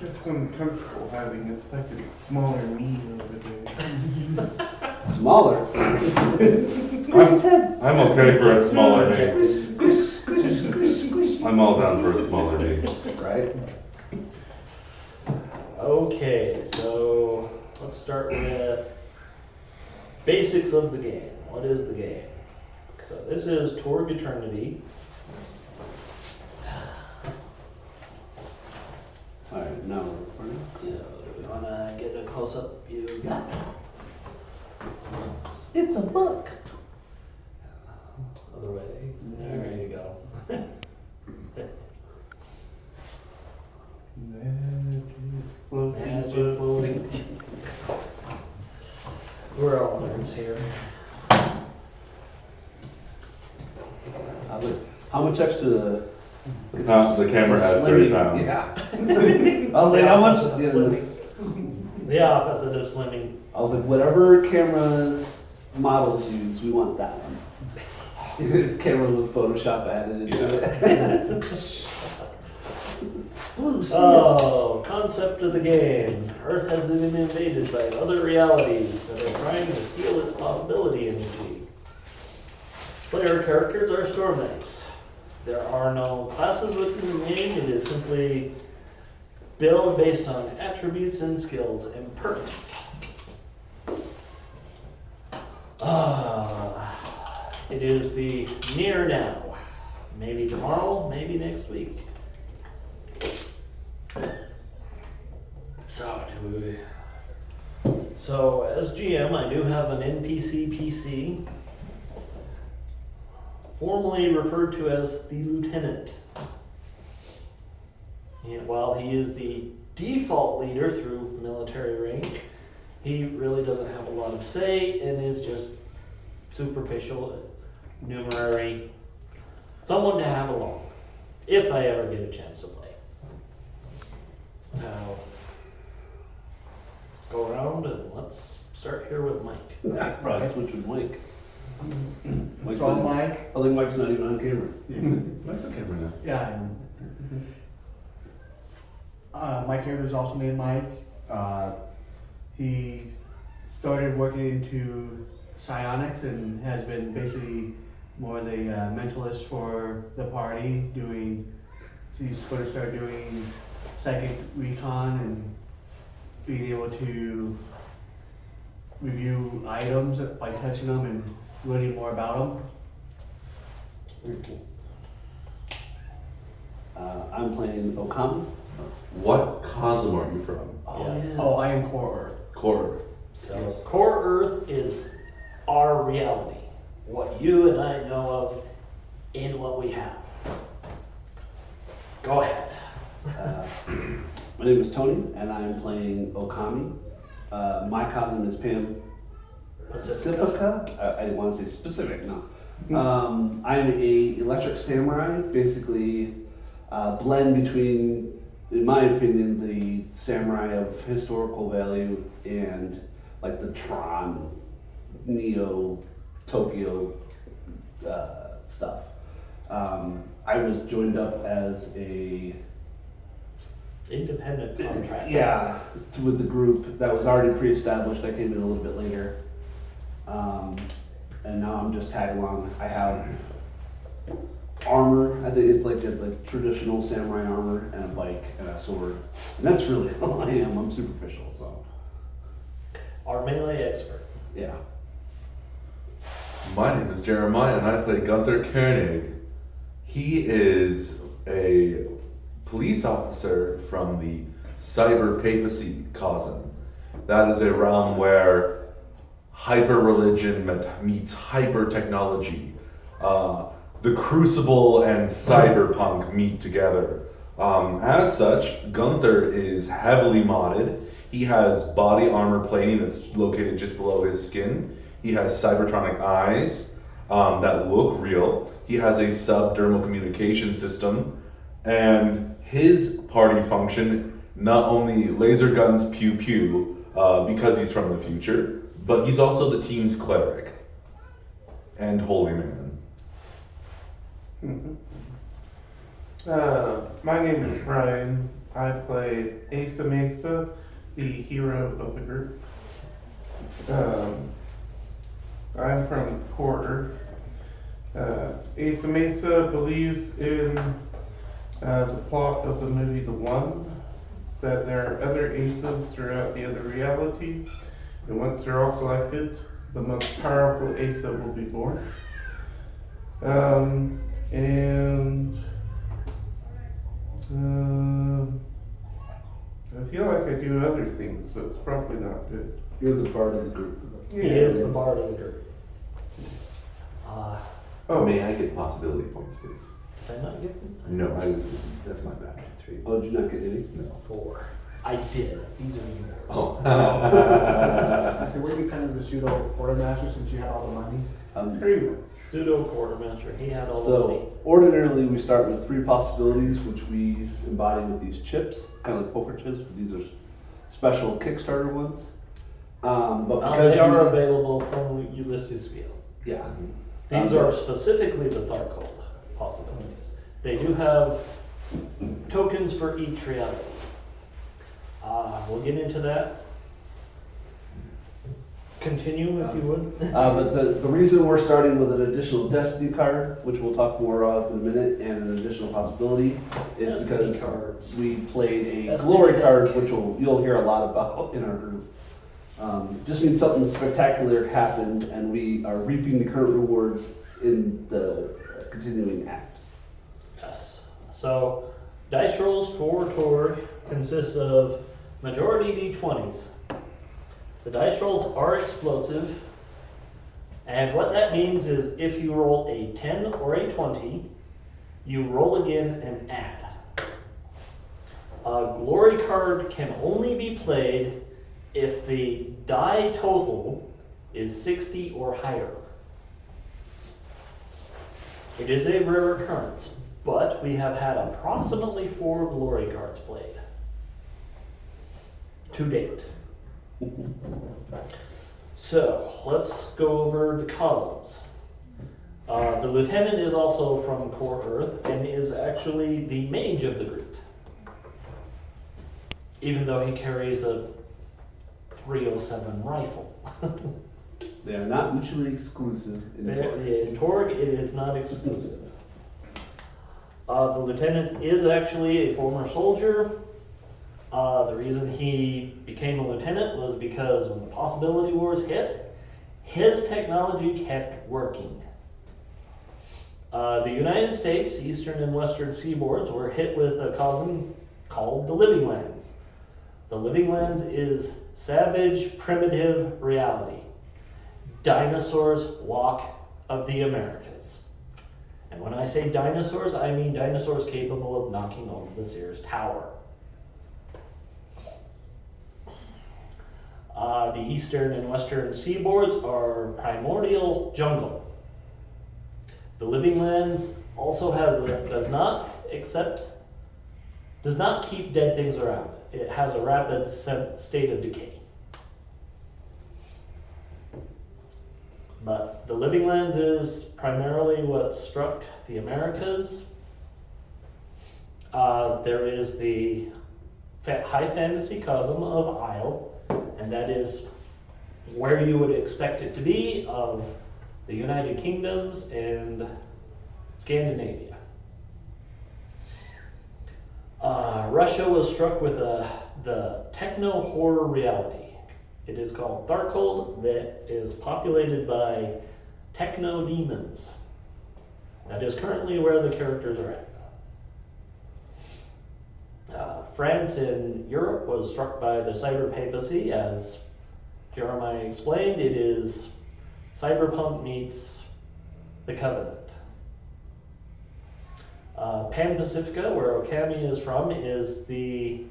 Just uncomfortable having a second smaller me over there. Smaller? Squish his head. I'm okay for a smaller me. Squish, squish, squish, squish. I'm all down for a smaller me. Right? Okay, so let's start with basics of the game. What is the game? So this is Tour of Eternity. Alright, now we're recording. So do we want to get a close-up view of that? It's a book. Other way. There you go. Magic floating. We're all nerds here. How much extra The camera has 30 pounds. Yeah. I was like, how much? The opposite of slimming. I was like, whatever cameras models use, we want that one. Camera with Photoshop added into it. Blue seal. Oh, concept of the game. Earth has been invaded by other realities that are trying to steal its possibility energy. Player characters are Storm Knights. There are no classes within the game. It is simply build based on attributes and skills and perks. It is the near now. Maybe tomorrow, maybe next week. So as GM, I do have an NPC PC, formerly referred to as the Lieutenant. And while he is the default leader through military rank, he really doesn't have a lot of say and is just superficial, numerary, someone to have along, if I ever get a chance to play. So, go around and let's start here with Mike. Yeah, probably switch with Mike. Mike's So not- Mike. I think Mike's not even on camera. Mike's on camera now. Yeah, I am. My character is also named Mike. He started working into psionics and has been basically more the mentalist for the party. He's going to start doing psychic recon and being able to review items by touching them and learning more about them. Very cool. I'm playing Okami. What cosmos are you from? Yes. Oh, I am Core Earth. Core. So, Core Earth is our reality. What you and I know of in what we have. Go ahead. My name is Tony, and I'm playing Okami. My cosm is Pacifica. I didn't want to say specific, no. I'm a electric samurai, basically a blend between, in my opinion, the samurai of historical value and like the Tron, Neo, Tokyo stuff. I was joined up as a Independent contractor. yeah, with the group that was already pre-established. I came in a little bit later, and now I'm just tagging along. I have armor. I think it's like traditional samurai armor and a bike and a sword, and that's really all I am. I'm superficial, so Our melee expert. yeah. My name is Jeremiah, and I play Gunther Koenig. He is a police officer from the cyber papacy cosm. That is a realm where hyper religion meets hyper technology. The Crucible and Cyberpunk meet together. As such, Gunther is heavily modded. He has body armor plating that's located just below his skin. He has cybertronic eyes that look real. He has a subdermal communication system. And his party function, not only laser guns pew pew, because he's from the future, but he's also the team's cleric and holy man. My name is Brian. I played Asa Mesa, the hero of the group. I'm from Core Earth. Asa Mesa believes in the plot of the movie The One, that there are other Asas throughout the other realities, and once they're all collected, the most powerful Asa will be born. And I feel like I do other things, so it's probably not good. You're the part of the group. He is the bard of the group. Oh, may I get possibility points, please? Did I not get them? No, that's not bad. 3, Oh, did you not get any? No. 4. I did. These are yours. Oh. So were you kind of the pseudo quartermaster since you had all the money? Pretty much. Pseudo quartermaster. He had all the money. So ordinarily we start with 3 possibilities, which we embody with these chips, kind of like poker chips, but these are special Kickstarter ones. But because They are available from Ulysses Field. yeah, These are specifically the Tharkold possibilities. They do have tokens for each reality. We'll get into that. Continue if you would. but the reason we're starting with an additional Destiny card, which we'll talk more of in a minute, and an additional possibility, is Destiny because cards. we played a Destiny glory deck. card, which you'll hear a lot about in our group. Just means something spectacular happened, and we are reaping the current rewards in the continuing act. Yes. So, dice rolls for Torg consists of majority D20s. The dice rolls are explosive, and what that means is if you roll a 10 or a 20, you roll again and add. A glory card can only be played if the die total is 60 or higher. It is a rare occurrence, but we have had approximately 4 glory cards played to date. So let's go over the cosms. The lieutenant is also from Core Earth and is actually the mage of the group, even though he carries a 307 rifle. They are not mutually exclusive. In Torg, it is not exclusive. The lieutenant is actually a former soldier. The reason he became a lieutenant was because when the possibility wars hit, his technology kept working. The United States, eastern and western seaboards were hit with a cosm called the Living Lands. The Living Lands is savage, primitive reality. Dinosaurs walk of the Americas. And when I say dinosaurs, I mean dinosaurs capable of knocking over the Sears Tower. The eastern and western seaboards are primordial jungle. The Living Lands also does not keep dead things around. It has a rapid state of decay. But the Living Lands is primarily what struck the Americas. There is the high fantasy cosm of Isle, and that is where you would expect it to be of the United Kingdoms and Scandinavia. Russia was struck with the techno-horror reality. It is called Tharkold, that is populated by techno-demons. That is currently where the characters are at. France in Europe was struck by the cyber papacy. As Jeremiah explained, it is cyberpunk meets the Covenant. Pan Pacifica, where Okami is from, is the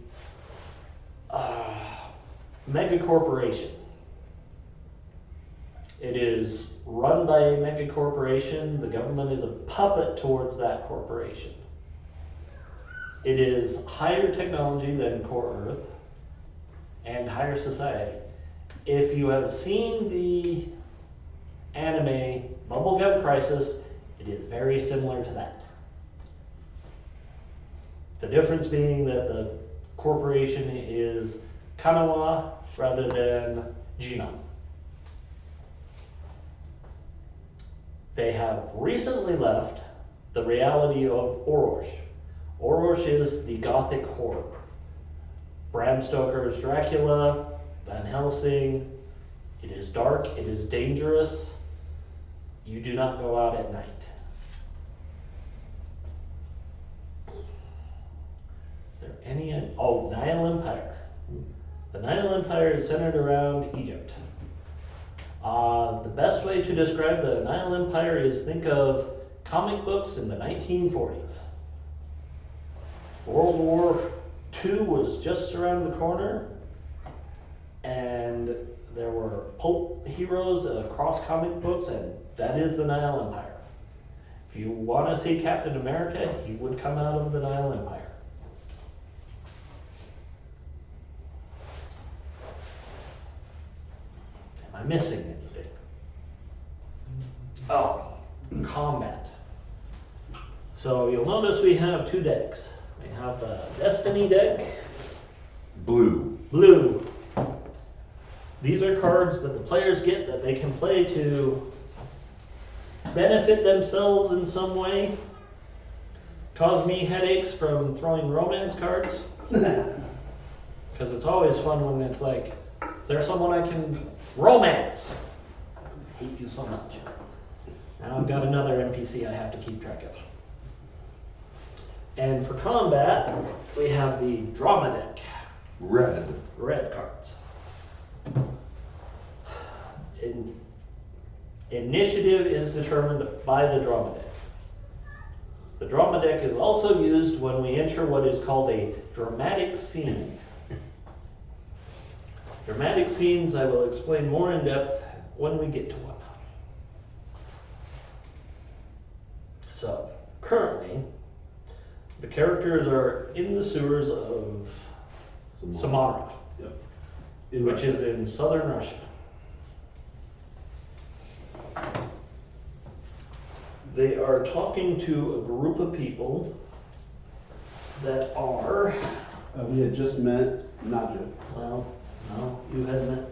mega corporation. It is run by a mega corporation. The government is a puppet towards that corporation. It is higher technology than Core Earth and higher society. If you have seen the anime Bubblegum Crisis, it is very similar to that. The difference being that the corporation is Kanawa rather than Genome. They have recently left the reality of Orosh. Orosh is the gothic horror. Bram Stoker's Dracula, Van Helsing. It is dark, it is dangerous. You do not go out at night. Is there any? Oh, Nile Empire. The Nile Empire is centered around Egypt. The best way to describe the Nile Empire is think of comic books in the 1940s. World War II was just around the corner, and there were pulp heroes across comic books, and that is the Nile Empire. If you want to see Captain America, he would come out of the Nile Empire. Am I missing anything? Oh, combat. So you'll notice we have two decks. We have the Destiny deck. Blue. Blue. These are cards that the players get that they can play to benefit themselves in some way. Cause me headaches from throwing romance cards. Because it's always fun when it's like, is there someone I can romance? I hate you so much. Now I've got another NPC I have to keep track of. And for combat, we have the Drama deck. Red. Red cards. Initiative is determined by the Drama deck. The Drama deck is also used when we enter what is called a dramatic scene. Dramatic scenes I will explain more in depth when we get to one. So, currently, the characters are in the sewers of Samara, Yep. which is in southern Russia. They are talking to a group of people that are, We had just met Nadja. well, no, you had met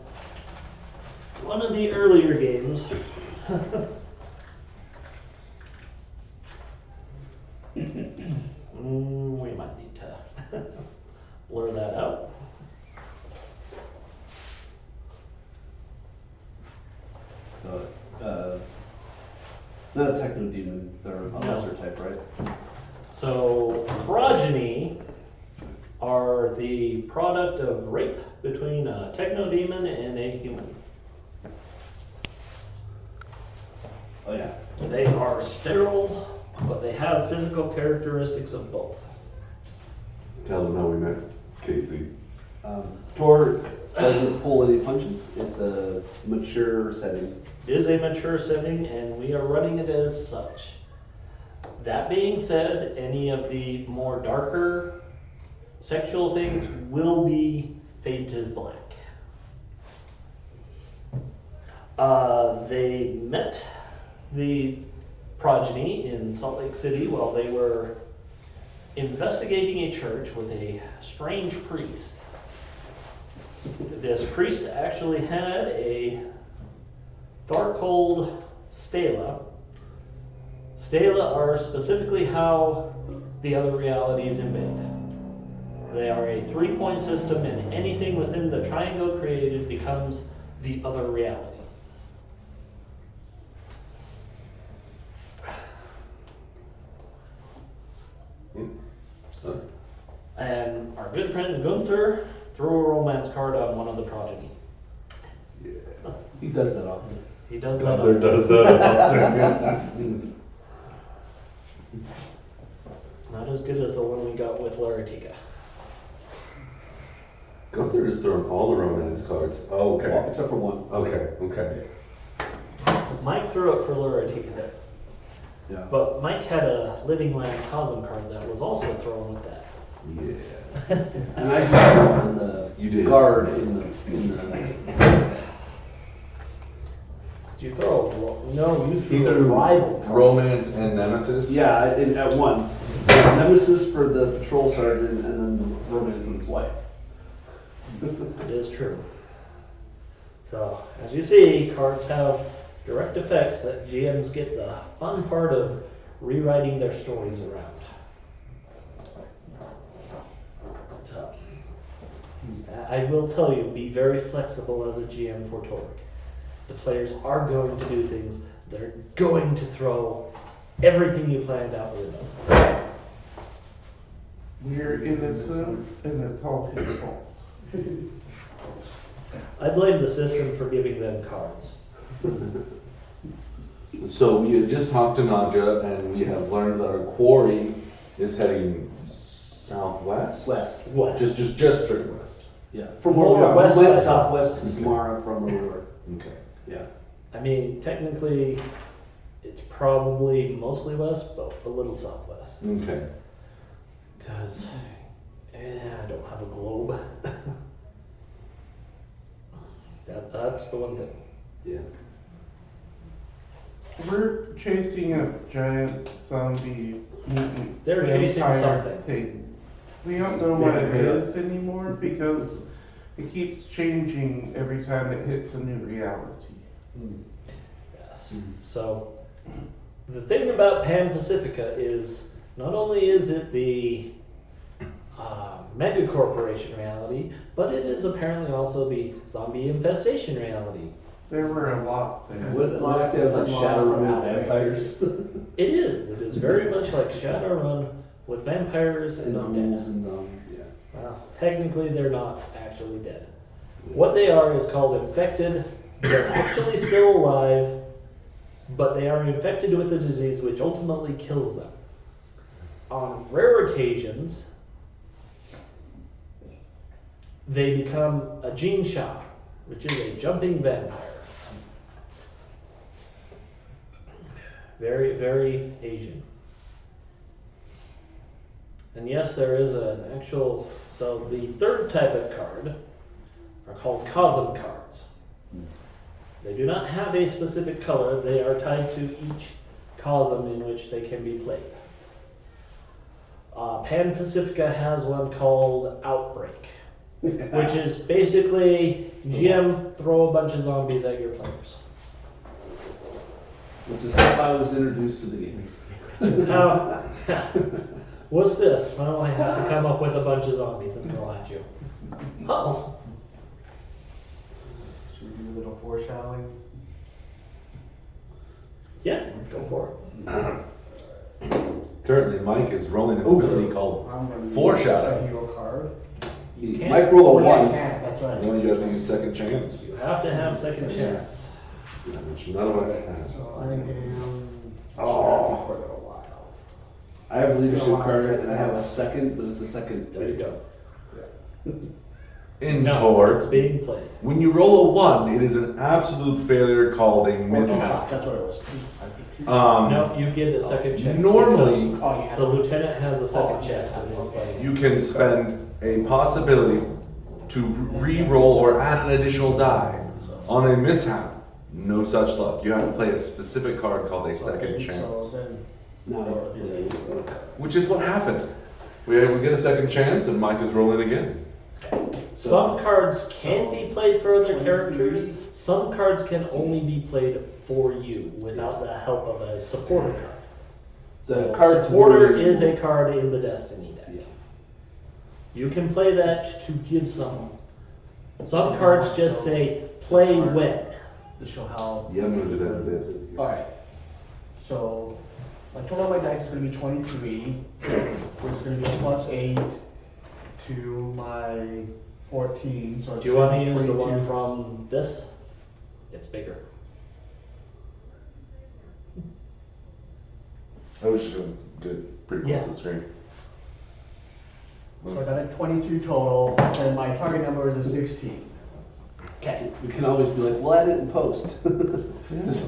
one of the earlier games. We might need to blur that out. Not a techno demon, they're a No. lesser type, right? So, progeny are the product of rape between a techno demon and a human. Oh yeah. They are sterile, but they have physical characteristics of both. Tell them how we met Casey. Tor doesn't pull any punches. It's a mature setting. It is a mature setting, and we are running it as such. That being said, any of the more darker sexual things will be fade to black. They met the progeny in Salt Lake City while they were investigating a church with a strange priest. This priest actually had a Tharcold stela. Stela are specifically how the other realities invade. They are a 3-point system, and anything within the triangle created becomes the other reality. And our good friend Gunther threw a romance card on one of the progeny. Yeah. He does that often. He does that. Gunther does that. Not as good as the one we got with Laratika. Gunther is throwing all the romance cards. Oh, Well, okay. except for one. Okay. Mike threw it for Laratika there. Yeah. But Mike had a Living Land Cosm card that was also thrown with that. Yeah. And I got on the You did. guard in the Did you throw? No, you He threw a threw rival card. romance and nemesis. yeah, at once. nemesis for the patrol sergeant, and then the romance with his wife. It is true. So, as you see, cards have direct effects that GMs get the fun part of rewriting their stories around. So, I will tell you, be very flexible as a GM for Torque. The players are going to do things. They're going to throw everything you planned out the window. We're innocent, and it's all his fault. I blame the system for giving them cards. So we had just talked to Nadja, and we have learned that our quarry is heading southwest. West. Just straight west. Yeah. From More where we are. west We by went southwest to Samara from where we were. Okay. Yeah. I mean, technically, it's probably mostly west, but a little southwest. Okay. Because I don't have a globe. That's the one thing. Yeah. We're chasing a giant zombie mutant. They're chasing vampire something. thing. We don't know what it is anymore because it keeps changing every time it hits a new reality. Yes. So, the thing about Pan Pacifica is not only is it the mega corporation reality, but it is apparently also the zombie infestation reality. There were a lot there. What I say was like Shadowrun with vampires. It is. It is very much like Shadowrun with vampires and undead. ghouls and yeah. Well, technically they're not actually dead. What they are is called infected. They're actually still alive, but they are infected with a disease which ultimately kills them. On rare occasions, they become a Jiansha, which is a jumping vampire. Very, very Asian. And yes, there is an actual, so the third type of card are called Cosm cards. They do not have a specific color, they are tied to each Cosm in which they can be played. Pan Pacifica has one called Outbreak, which is basically GM throw a bunch of zombies at your players. Which is how I was introduced to the game. It's how, what's this? Well, I have to come up with a bunch of zombies and throw at you. Oh, Should we do a little foreshadowing? yeah, go for it. Currently, Mike is rolling his ability called I'm gonna use Foreshadow. a hero card. You can't. Mike roll a Oh, yeah, I 1. can't, that's right. Well, you have to use second chance, You have to have second chance. which none of us have. So I am. Oh. For a little while. I have a leadership card and I have a second, but it's a second. There you go. In No, Tor, it's being played. when you roll a 1, it is an absolute failure called a mishap. That's what it was. No, you get a second chance. Normally, because Oh, you had the lieutenant has a second chance in his play. you can spend a possibility to re-roll or add an additional die. On a mishap, no such luck. You have to play a specific card called a second Okay, chance, So then, No. which is what happened. We get a second chance, and Mike is rolling again. Some cards can be played for other characters. Some cards can only be played for you without the help of a supporter card. The So card supporter is a card in the Destiny deck. Yeah. You can play that to give someone. Some cards just say play when. to show how. Yeah, I'm gonna do that in a bit. Alright. So, my total on my dice is gonna be 23, which is gonna be a +8 to my 14, so it's. Do you want to use the 22. one from this? It's bigger. I was just going good, pretty close Yeah. to the screen. So I got a 22 total, and my target number is a 16. Okay. We can always be like, we'll add it in post. Just-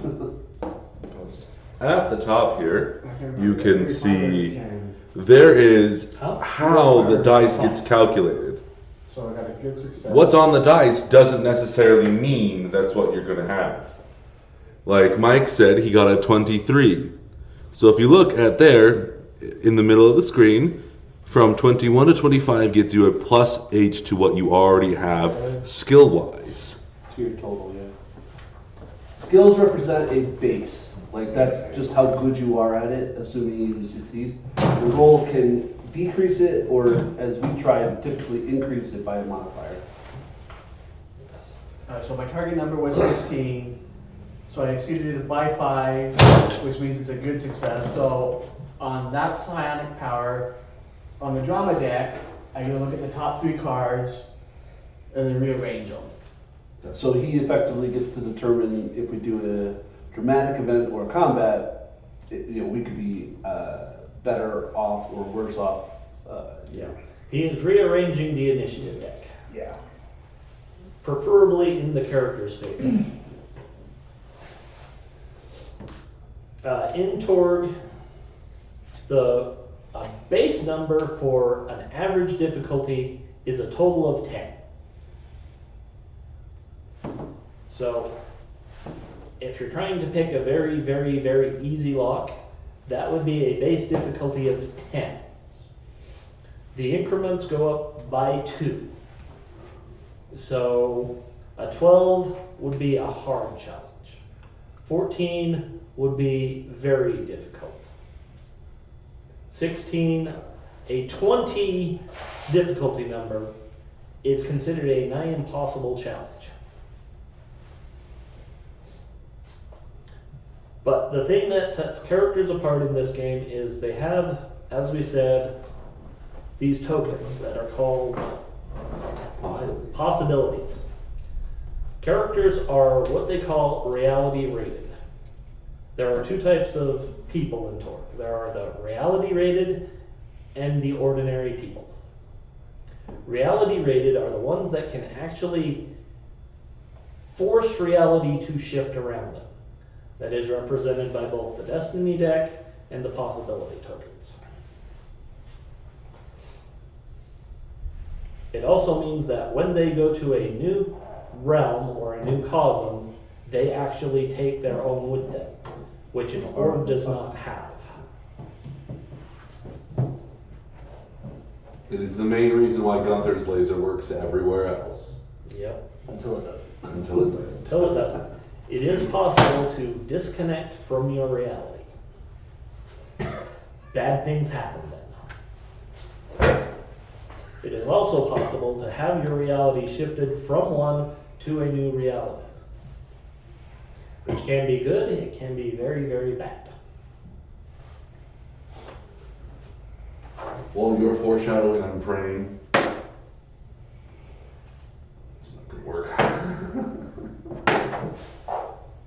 At the top here, I can't you remember. can 35 see or 10. there is How? how the dice gets calculated. So I got a good success. What's on the dice doesn't necessarily mean that's what you're going to have. Like Mike said, he got a 23. So if you look at there, in the middle of the screen. From 21 to 25 gives you a plus H to what you already have skill-wise. To your total, yeah. Skills represent a base. Like, that's just how good you are at it, assuming you succeed. The roll can decrease it, or as we tried, typically increase it by a modifier. So my target number was 16, so I exceeded it by 5, which means it's a good success. So on that psionic power, on the drama deck, I'm going to look at the top 3 cards and then rearrange them. So he effectively gets to determine if we do a dramatic event or a combat, we could be better off or worse off. Yeah. He is rearranging the initiative deck, Yeah. preferably in the character's favor. In Torg, the base number for an average difficulty is a total of 10. So, if you're trying to pick a very, very, very easy lock, that would be a base difficulty of 10. The increments go up by 2. So, a 12 would be a hard challenge. 14 would be very difficult. 16, a 20 difficulty number is considered a nigh impossible challenge. But the thing that sets characters apart in this game is they have, as we said, these tokens that are called possibilities. Characters are what they call reality rated. There are 2 types of people in Torg. There are the reality rated and the ordinary people. Reality rated are the ones that can actually force reality to shift around them. That is represented by both the Destiny deck and the possibility tokens. It also means that when they go to a new realm or a new cosm, they actually take their own with them, which an orb does not have. It is the main reason why Gunther's laser works everywhere else. Yep. Until it doesn't. Until it doesn't. Until it doesn't. It is possible to disconnect from your reality. Bad things happen then. It is also possible to have your reality shifted from one to a new reality. Which can be good, it can be very, very bad. While you're foreshadowing, I'm praying. It's not gonna work.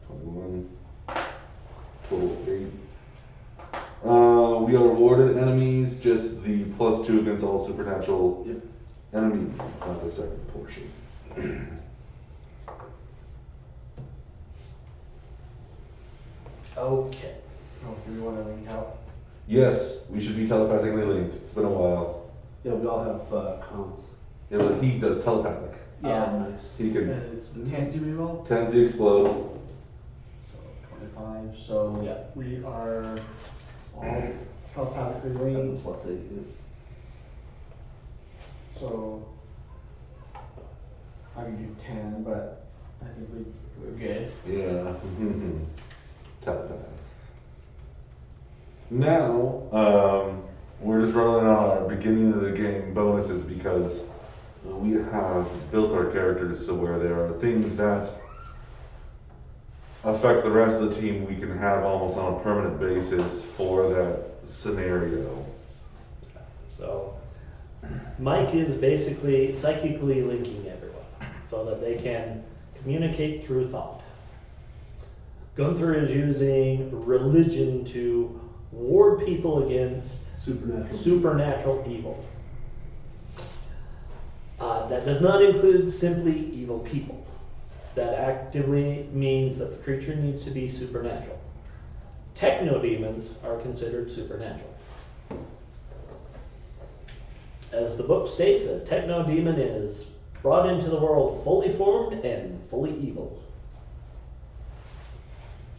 21. Total 8. We are awarded enemies, just the +2 against all supernatural enemies, not the second portion. Okay. Oh, do we want to link out? Yes, we should be telepathically linked. It's been a while. Yeah, we all have comms. Yeah, but he does telepathic. Yeah. Oh, nice. He can It's 10 to reroll? tends to explode. So 25. So yeah, we are all telepathically That's linked. a +8. Yeah. So I can do 10, but I think we're good. Yeah. Telepaths. Now, we're just rolling on our beginning of the game bonuses because we have built our characters so where there are things that affect the rest of the team we can have almost on a permanent basis for that scenario. So, Mike is basically psychically linking everyone so that they can communicate through thought. Gunther is using religion to ward people against supernatural evil. That does not include simply evil people. That actively means that the creature needs to be supernatural. Techno-demons are considered supernatural. As the book states, a techno-demon is brought into the world fully formed and fully evil.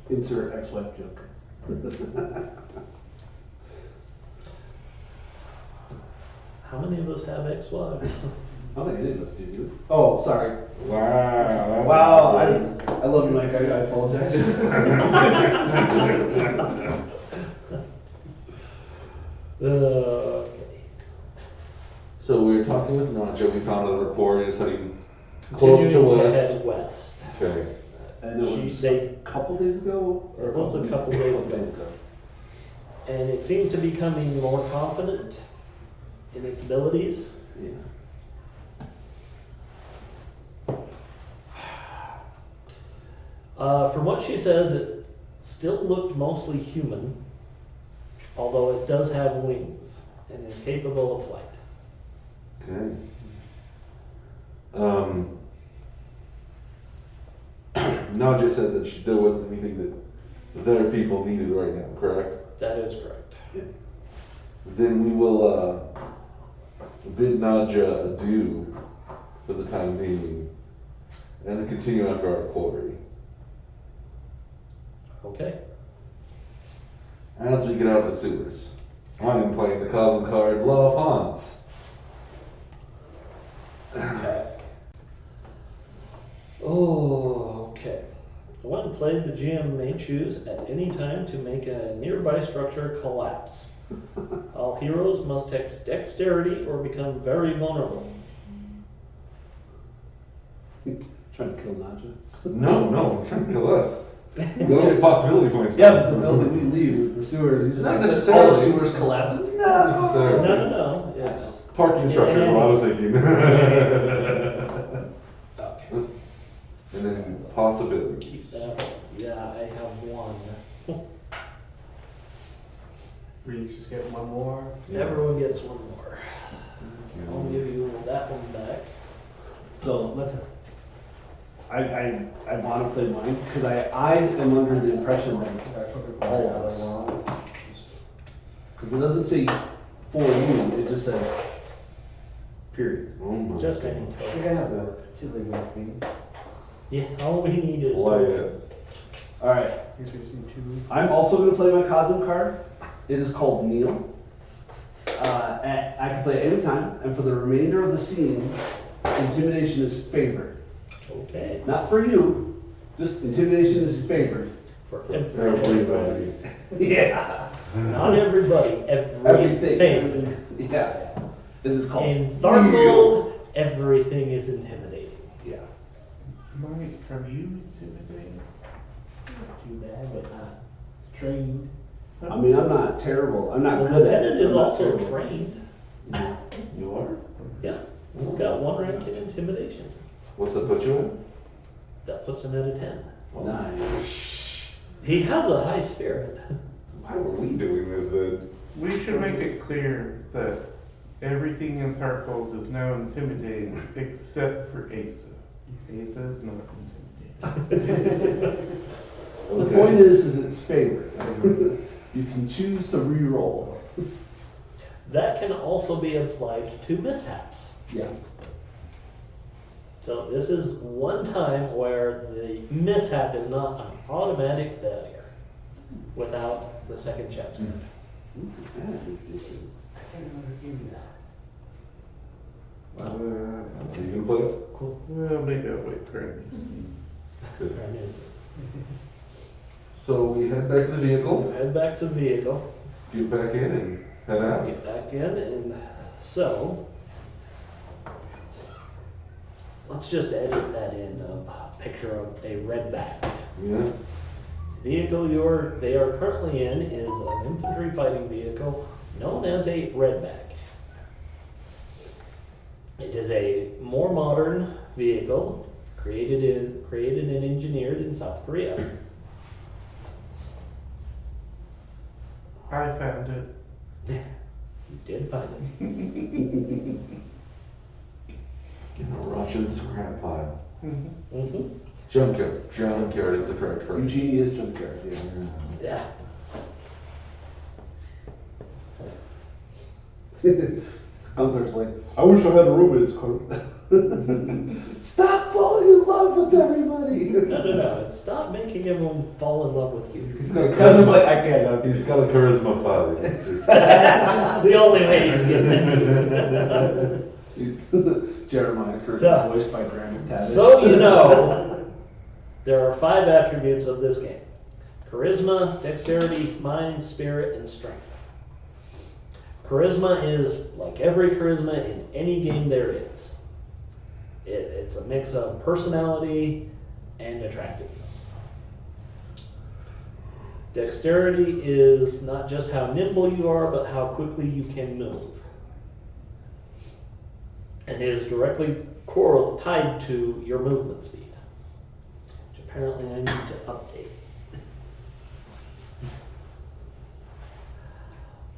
Insert ex-wife joke. How many of us have ex-wives? I don't think any of us do, do we? Oh, sorry. Wow. Wow, I love you, Mike. I apologize. Okay. So we were talking with Nacho. We found out our quarry is heading close to Continuing west. head west. Okay. And it was They- a couple days ago? Or It was a couple days ago. And it seemed to be becoming more confident in its abilities. Yeah. From what she says, it still looked mostly human, although it does have wings and is capable of flight. Okay. Naja said that there wasn't anything that their people needed right now, correct? That is correct. Then we will bid Naja adieu for the time being and continue after our quarry. Okay. As we get out of the sewers, I'm playing the Cosm card Law of Hans. Okay. Oh, okay. When played, the GM may choose at any time to make a nearby structure collapse. All heroes must text dexterity or become very vulnerable. Trying to kill Naja. No, I'm trying to kill us. We don't get possibility points. Yeah, but the building we leave, the sewer, he's just Not like, all the necessarily. sewers collapse. Not No! necessarily. No. It's Parking structure is what I was thinking. okay. And then Keep possibilities. that. Yeah, I have one. We just get one more. Everyone gets one more. I'll give you that one back. So let's. I want to play mine because I am under the impression that it's all of us. Because it doesn't say for you, it just says period. Oh my Just God. any You token. gotta have the two legal queens. Yeah, all we need is Why, tokens. All right. I guess we just need two. I'm also going to play my Cosm card. It is called Kneel. I can play it anytime, and for the remainder of the scene, intimidation is favored. Okay. Not for you, just intimidation is favored. For Everybody. Yeah. Not everybody, everything. Everything. Yeah. It is called In Thargold, everything is intimidating. Yeah. Mike, are you intimidating? Too bad, but not. Trained. I mean, I'm not terrible. I'm not The good at it. lieutenant is I'm not also terrible. trained. You are? Yeah, he's got one rank in intimidation. What's that put you at? That puts him at a 10. Nice. He has a high spirit. Why were we doing this then? We should make it clear that everything in Thargold is now intimidating except for Asa. Asa is not intimidating. The point is it's favored. You can choose to re-roll. That can also be applied to mishaps. Yeah. So this is one time where the mishap is not an automatic failure without the second chance. Mm. Are you gonna play it? Cool. Well, maybe I'll wait for him to see. Good. Right, here's it. So we head back to the vehicle, Head back to the vehicle. get back in and head out. Get back in, and so let's just edit that in a picture of a redback. Yeah. Vehicle they are currently in is an infantry fighting vehicle known as a redback. It is a more modern vehicle created and engineered in South Korea. I found it. You did find it. In a Russian scrap pile. Mm-hmm. Junkyard. Junkyard is the correct phrase. Eugenie is junkyard. Yeah. Yeah. Gunther's like, I wish I had a romance card. Stop falling in love with everybody. No. Stop making everyone fall in love with you. He's got a I was like, charisma. I can't. He's got a charisma 5. It's just- It's the only way he's getting it. Jeremiah Curtin, So- voiced by Graham McTavish. So you know, there are 5 attributes of this game: charisma, dexterity, mind, spirit, and strength. Charisma is like every charisma in any game there is. It's a mix of personality and attractiveness. Dexterity is not just how nimble you are, but how quickly you can move. And is directly tied to your movement speed, which apparently I need to update.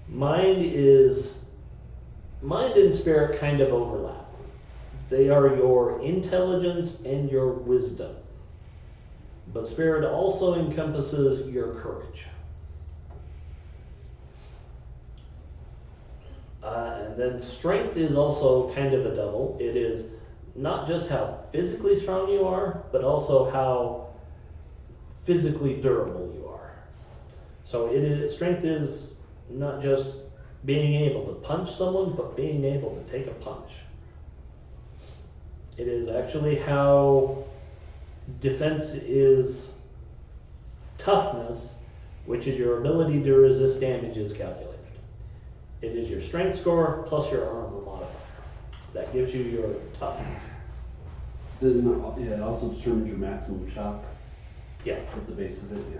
Mind and spirit kind of overlap. They are your intelligence and your wisdom. But spirit also encompasses your courage. And then strength is also kind of a double. It is not just how physically strong you are, but also how physically durable you are. So strength is not just being able to punch someone, but being able to take a punch. It is actually how defense is toughness, which is your ability to resist damage, is calculated. It is your strength score plus your armor modifier. That gives you your toughness. It also determines your maximum shock Yeah. at the base of it. Yeah.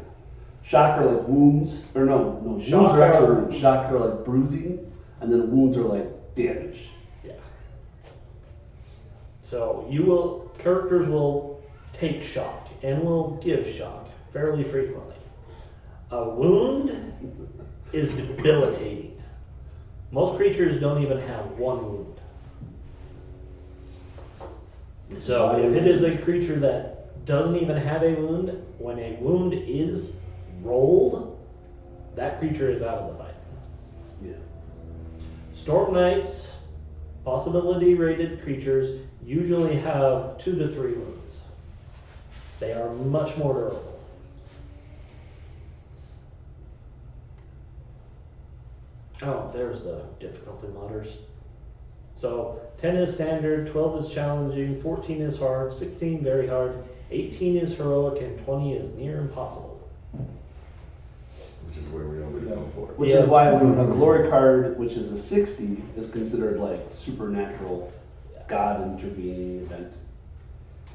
Shock are like wounds, or no, wounds Shock are actually are- wounds. Shock are like bruising, and then wounds are like damage. Yeah. So characters will take shock and will give shock fairly frequently. A wound is debilitating. Most creatures don't even have one wound. So if it is a creature that doesn't even have a wound, when a wound is rolled, that creature is out of the fight. Yeah. Storm Knights, possibility rated creatures, usually have 2 to 3 wounds. They are much more durable. Oh, there's the difficulty modders. So 10 is standard, 12 is challenging, 14 is hard, 16 very hard, 18 is heroic, and 20 is near impossible. Which is where we always go for. Which Yeah. is why when a glory card, which is a 60, is considered like supernatural, God intervening event.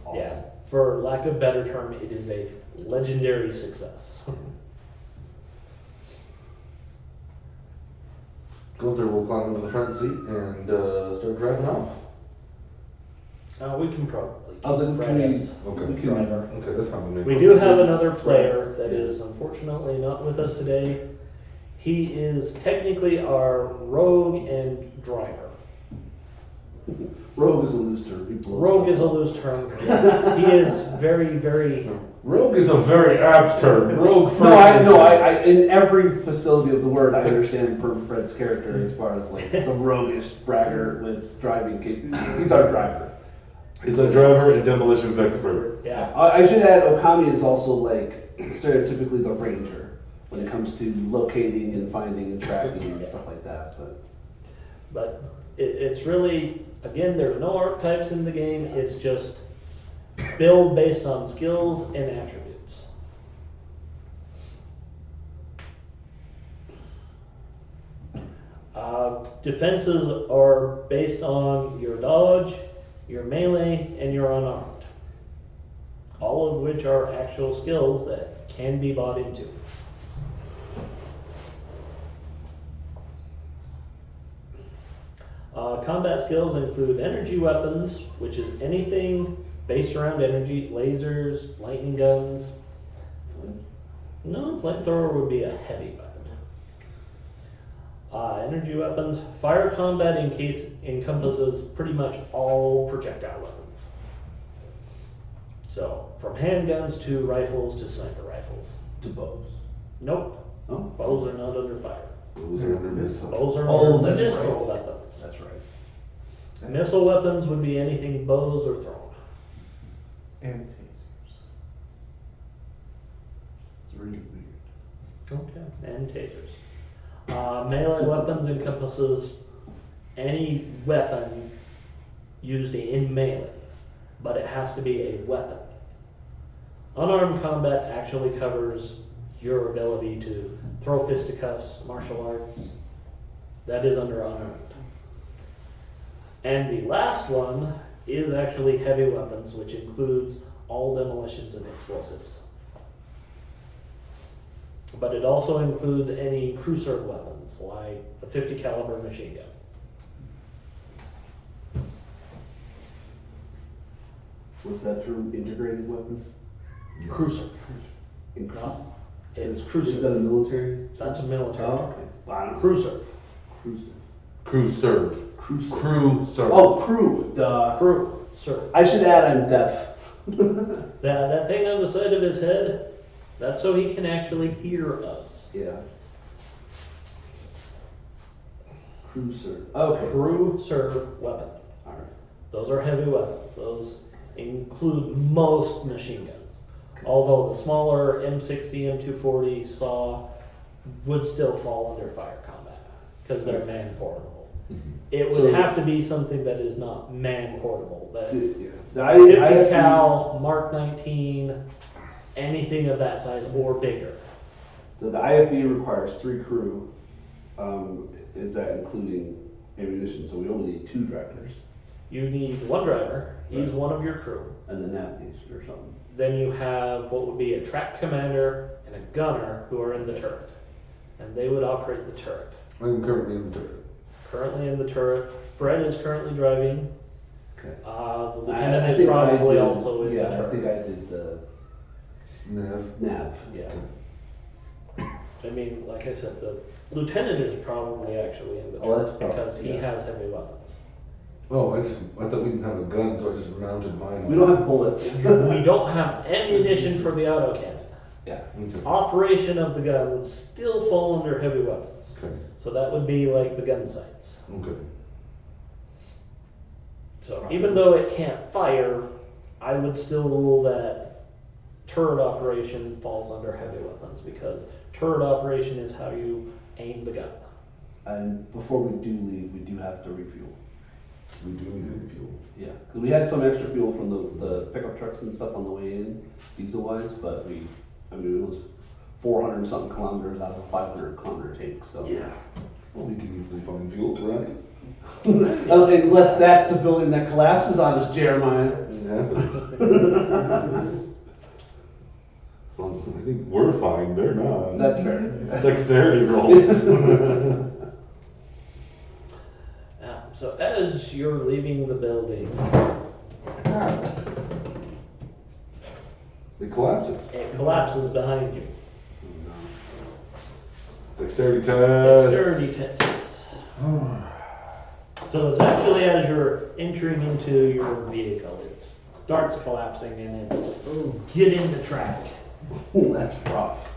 Awesome. Yeah, for lack of better term, it is a legendary success. Gunther will climb into the front seat and start driving off. We can probably Other than Fred as Okay. we can- driver. Okay, that's fine with me. We do have another player that is unfortunately not with us today. He is technically our rogue and driver. Rogue is a loose term. He blows Rogue stuff is a up. loose term. He is very, very. Rogue is a very apt term. Rogue first. No, I, in every facility of the word, I understand for Fred's character as far as like the roguish braggart with driving capability. He's our driver. It's a driver and demolitions expert. Yeah. I should add, Okami is also like stereotypically the ranger when it comes to locating and finding and tracking and stuff like that. But it's really, again, there's no archetypes in the game. It's just build based on skills and attributes. Defenses are based on your dodge, your melee, and your unarmed. All of which are actual skills that can be bought into. Combat skills include energy weapons, which is anything based around energy, lasers, lightning guns. No, flamethrower would be a heavy weapon. Energy weapons. Fire combat encompasses pretty much all projectile weapons. So, from handguns to rifles to sniper rifles. To bows. Nope, Oh, bows are not under fire. Those are under missile. Bows are Oh, under that's missile right. weapons. that's right. Missile weapons would be anything bows or thrown. And tasers. pretty weird. Okay, and tasers. Melee weapons encompasses any weapon used in melee, but it has to be a weapon. Unarmed combat actually covers your ability to throw fisticuffs, martial arts. That is under unarmed. And the last one is actually heavy weapons, which includes all demolitions and explosives. But it also includes any cruiser weapons, like a 50 caliber machine gun. What's that term? Integrated weapon? Cruiser. Incredible. It's Is cruiser. that a military? That's a military Oh, term. okay. Well, I don't know. Cruiser. Cruiser. Crew serve. Cruiser. Crew serve. Oh, crew. Duh. Crew. Sir. I should add I'm deaf. That thing on the side of his head, that's so he can actually hear us. Yeah. Cruiser. Okay. Crew serve weapon. Alright. Those are heavy weapons. Those include most machine guns. Although the smaller M60, M240 SAW would still fall under fire combat because they're man portable. It would So- have to be something that is not man portable. That Yeah. 50 cal, Mark 19, anything of that size or bigger. So the IFB requires 3 crew. Is that including ammunition? So we only need 2 drivers You need one driver. He's Right. one of your crew. and the navigation or something. Then you have what would be a track commander and a gunner who are in the turret. And they would operate the turret. I'm currently in the turret. Currently in the turret. Fred is currently driving. Okay. The lieutenant I is think I probably did- also in yeah, the I think turret. I did the Nav. nav. Yeah. I mean, like I said, the lieutenant is probably actually in the Oh, that's turret probably- because he yeah. has heavy weapons. Oh, I thought we didn't have a gun, so I just mounted mine. We don't have bullets. We don't have ammunition for the autocannon. Yeah. Okay. Operation of the gun would still fall under heavy weapons. Okay. So that would be like the gun sights. Okay. So even though it can't fire, I would still rule that turret operation falls under heavy weapons because turret operation is how you aim the gun. And before we do leave, we do have to refuel. We do need fuel. Yeah, because we had some extra fuel from the pickup trucks and stuff on the way in, diesel wise, but it was 400 and something kilometers out of a 500 kilometer tank, so. Yeah. Well, we can easily find fuel, right? Unless that's the building that collapses on us, Jeremiah. It happens. So, I think we're fine, they're not. That's fair. Dexterity rolls. So as you're leaving the building, It collapses. it collapses behind you. Dexterity test. Dexterity test. So it's actually as you're entering into your vehicle, it starts collapsing and it's get in the track. Ooh, that's rough.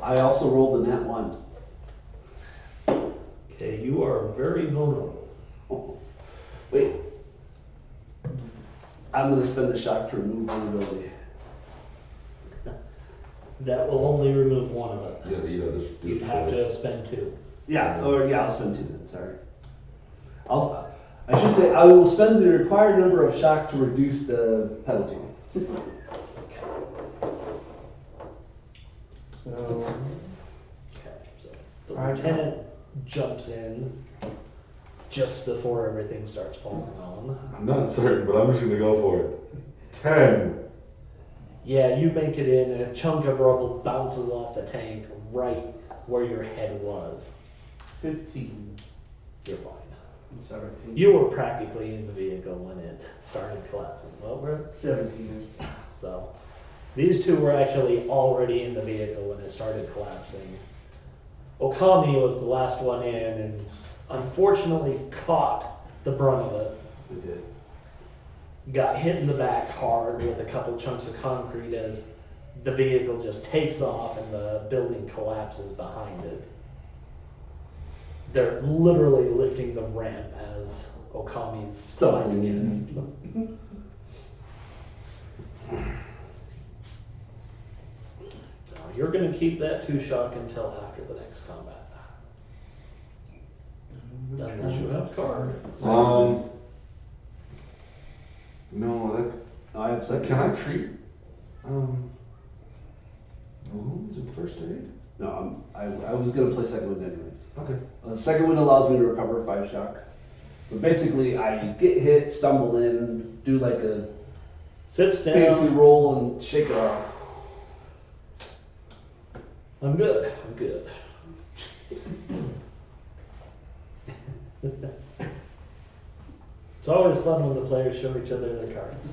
I also rolled the nat 1. Okay, you are very vulnerable. Oh. Wait. I'm going to spend the shock to remove vulnerability. That will only remove one of it. Yeah, just do You'd it have to twice. spend 2. Yeah, I'll spend 2 then, sorry. I should say, I will spend the required number of shock to reduce the penalty. So, Okay, so the I- lieutenant jumps in just before everything starts falling on. I'm not certain, but I'm just gonna go for it. 10. Yeah, you make it in, and a chunk of rubble bounces off the tank right where your head was. 15. You're fine. 17. You were practically in the vehicle when it started collapsing. Well, we're 17. so these two were actually already in the vehicle when it started collapsing. Okami was the last one in and unfortunately caught the brunt of it. We did. Got hit in the back hard with a couple chunks of concrete as the vehicle just takes off and the building collapses behind it. They're literally lifting the ramp as Okami's sliding in. you're going to keep that 2 shock until after the next combat. Unless you have a card. No, I have that second. can I treat wounds with first aid? No, I was gonna play second wind anyways. Okay. Second wind allows me to recover 5 shock. But basically, I get hit, stumble in, do like a Sits fancy down. roll, and shake it off. I'm good. I'm good. It's always fun when the players show each other their cards.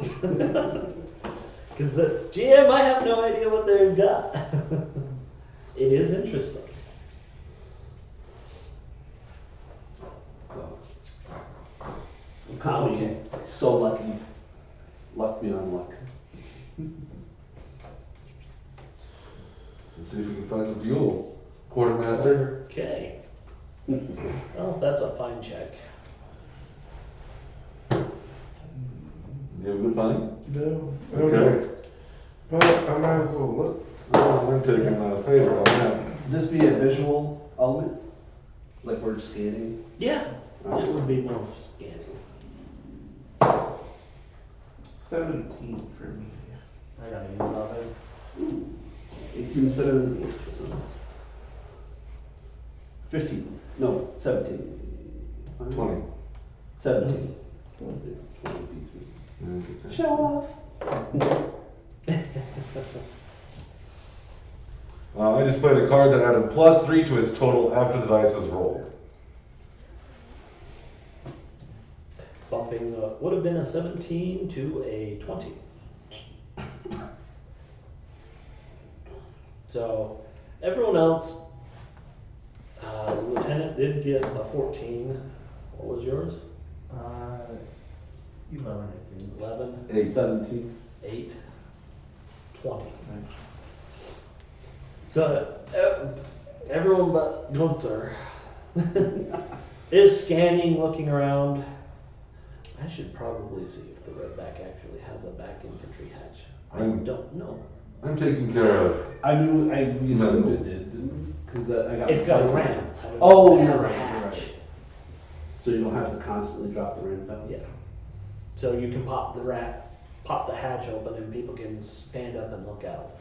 Because the GM might have no idea what they've got. It is interesting. So, Okay. so lucky. Luck beyond luck. Let's see if we can find some fuel. Quartermaster. Okay. Well, that's a fine check. You have a good find? No. Okay. But I might as well look. I'm taking a favor on that. This be a visual element? Like we're scanning? Yeah, it would be more scanning. 17 for me. I got an 11. 18 is better than 8. So. 15. No, 17. 20. 17. 20 beats me. Show off. I just played a card that added +3 to his total after the dice was rolled. Bumping would have been a 17 to a 20. So everyone else, the lieutenant did get a 14. What was yours? 11, I think. 11, 8. 17. 8, 20. So everyone but Gunther is scanning, looking around. I should probably see if the Redback actually has a back infantry hatch. I don't know. I'm taken care of. I knew, we assumed it did. Because I got It's got a ramp. I don't know Oh, if it you're has a right, you're hatch. right. So you don't have to constantly drop the ramp down? Yeah. So you can pop the hatch open, and people can stand up and look out.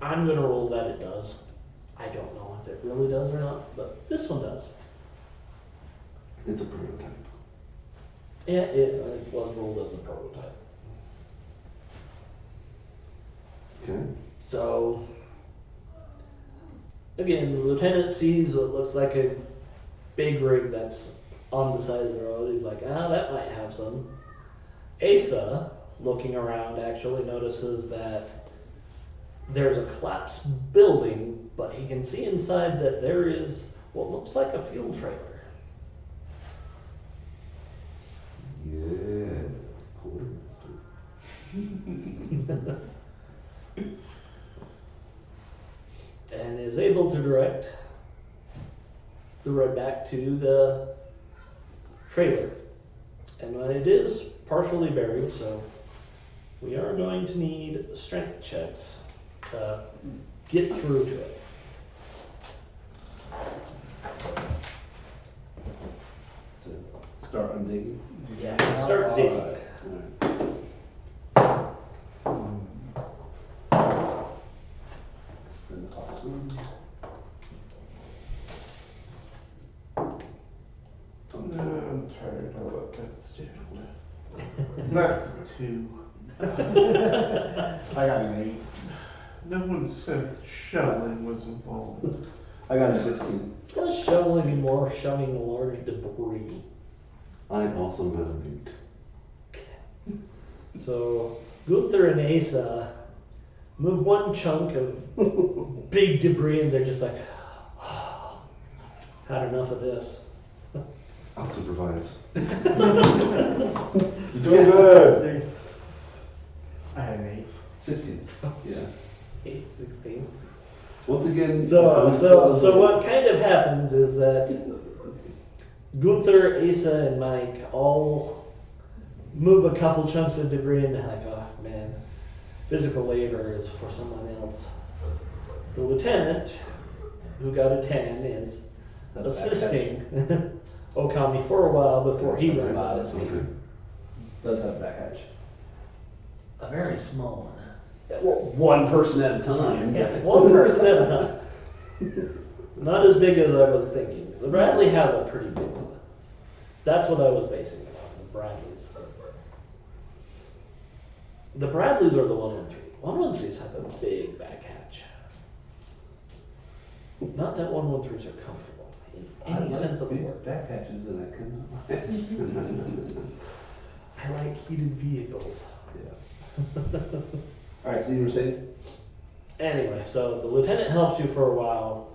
I'm gonna roll that it does. I don't know if it really does or not, but this one does. It's a prototype. Yeah, it was rolled as a prototype. Okay. So, again, the lieutenant sees what looks like a big rig that's on the side of the road. He's like, that might have some. Asa, looking around, actually notices that there's a collapsed building, but he can see inside that there is what looks like a fuel trailer. Yeah. Quartermaster. And is able to direct the road back to the trailer. And it is partially buried, so we are going to need strength checks to get through to it. To start undigging? Yeah, start digging. Alright. Then the top one. I'm tired. I'll let that stand. That's a 2. I got an 8. No one said shoveling was involved. I got a 16. It's less shoveling and more shoving large debris. I also got an 8. So Gunther and Asa move one chunk of big debris, and they're just like, had enough of this. I'll supervise. You're doing good. I had an 8. 16. Yeah. 8, 16. Once again. So what kind of happens is that Gunther, Asa, and Mike all move a couple chunks of debris, and they're like, oh man, physical labor is for someone else. The lieutenant, who got a 10, is assisting Okami for a while before he runs out of steam. Does have back hatch. A very small one. Well, one person at a time. Yeah, one person at a time. Not as big as I was thinking. The Bradley has a pretty big one. That's what I was basing it on, the Bradleys. The Bradleys are the 113. 113s have a big back hatch. Not that 113s are comfortable in any sense of the word. Back hatches and I cannot. I like heated vehicles. Yeah. Alright, so you were saying? Anyway, so the lieutenant helps you for a while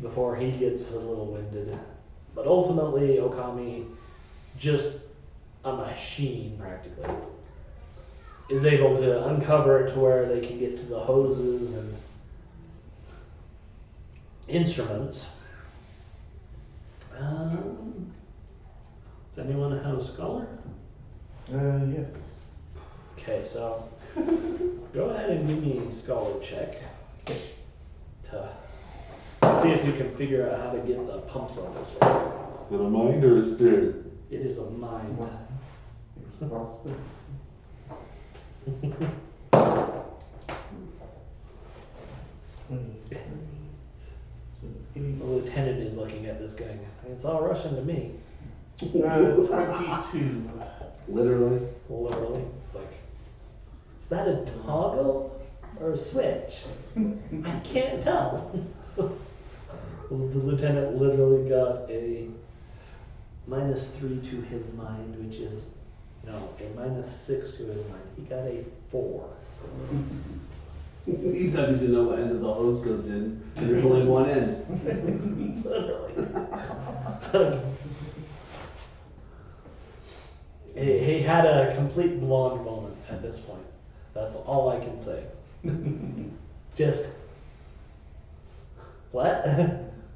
before he gets a little winded. But ultimately, Okami, just a machine practically, is able to uncover it to where they can get to the hoses and instruments. Does anyone have a scholar? Yes. Okay, so go ahead and give me a scholar check to see if you can figure out how to get the pumps on this one. Is it a mind or a spirit? It is a mind. It's possible. The lieutenant is looking at this going, it's all Russian to me. 22. Literally. Literally. Like, is that a toggle or a switch? I can't tell. Well, the lieutenant literally got a -3 to his mind, which is, no, a -6 to his mind. He got a 4. He doesn't even know what end of the hose goes in. There's only one end. Literally. He had a complete blonde moment at this point. That's all I can say. Just, what?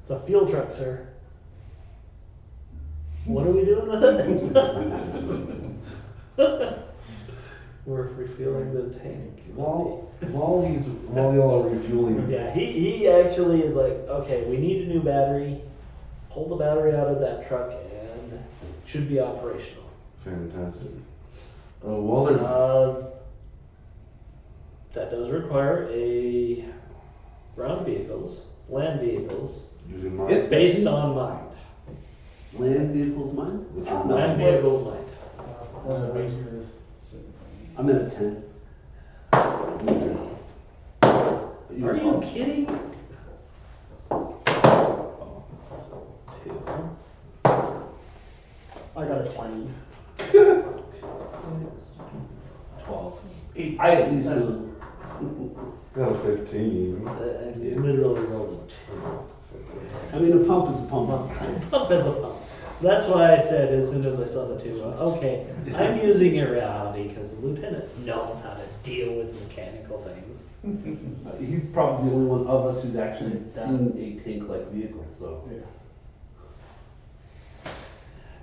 It's a fuel truck, sir. What are we doing with it? We're refueling the tank. While y'all are refueling, Yeah, he actually is like, okay, we need a new battery. Pull the battery out of that truck and it should be operational. fantastic. While they're That does require a ground vehicles, land vehicles, using mine, Yep. based on mind. Land vehicles mind? What's your Land vehicles mind. I'm at a 10. Are you kidding? So, 2. I got a 20. 12. 8. I at least know. got a 15. I literally rolled a 2. I mean, a pump is a pump. Pump is a pump. That's why I said as soon as I saw the 2, okay, I'm using a reality because the lieutenant knows how to deal with mechanical things. He's probably the only one of us who's actually seen a tank-like vehicle, so.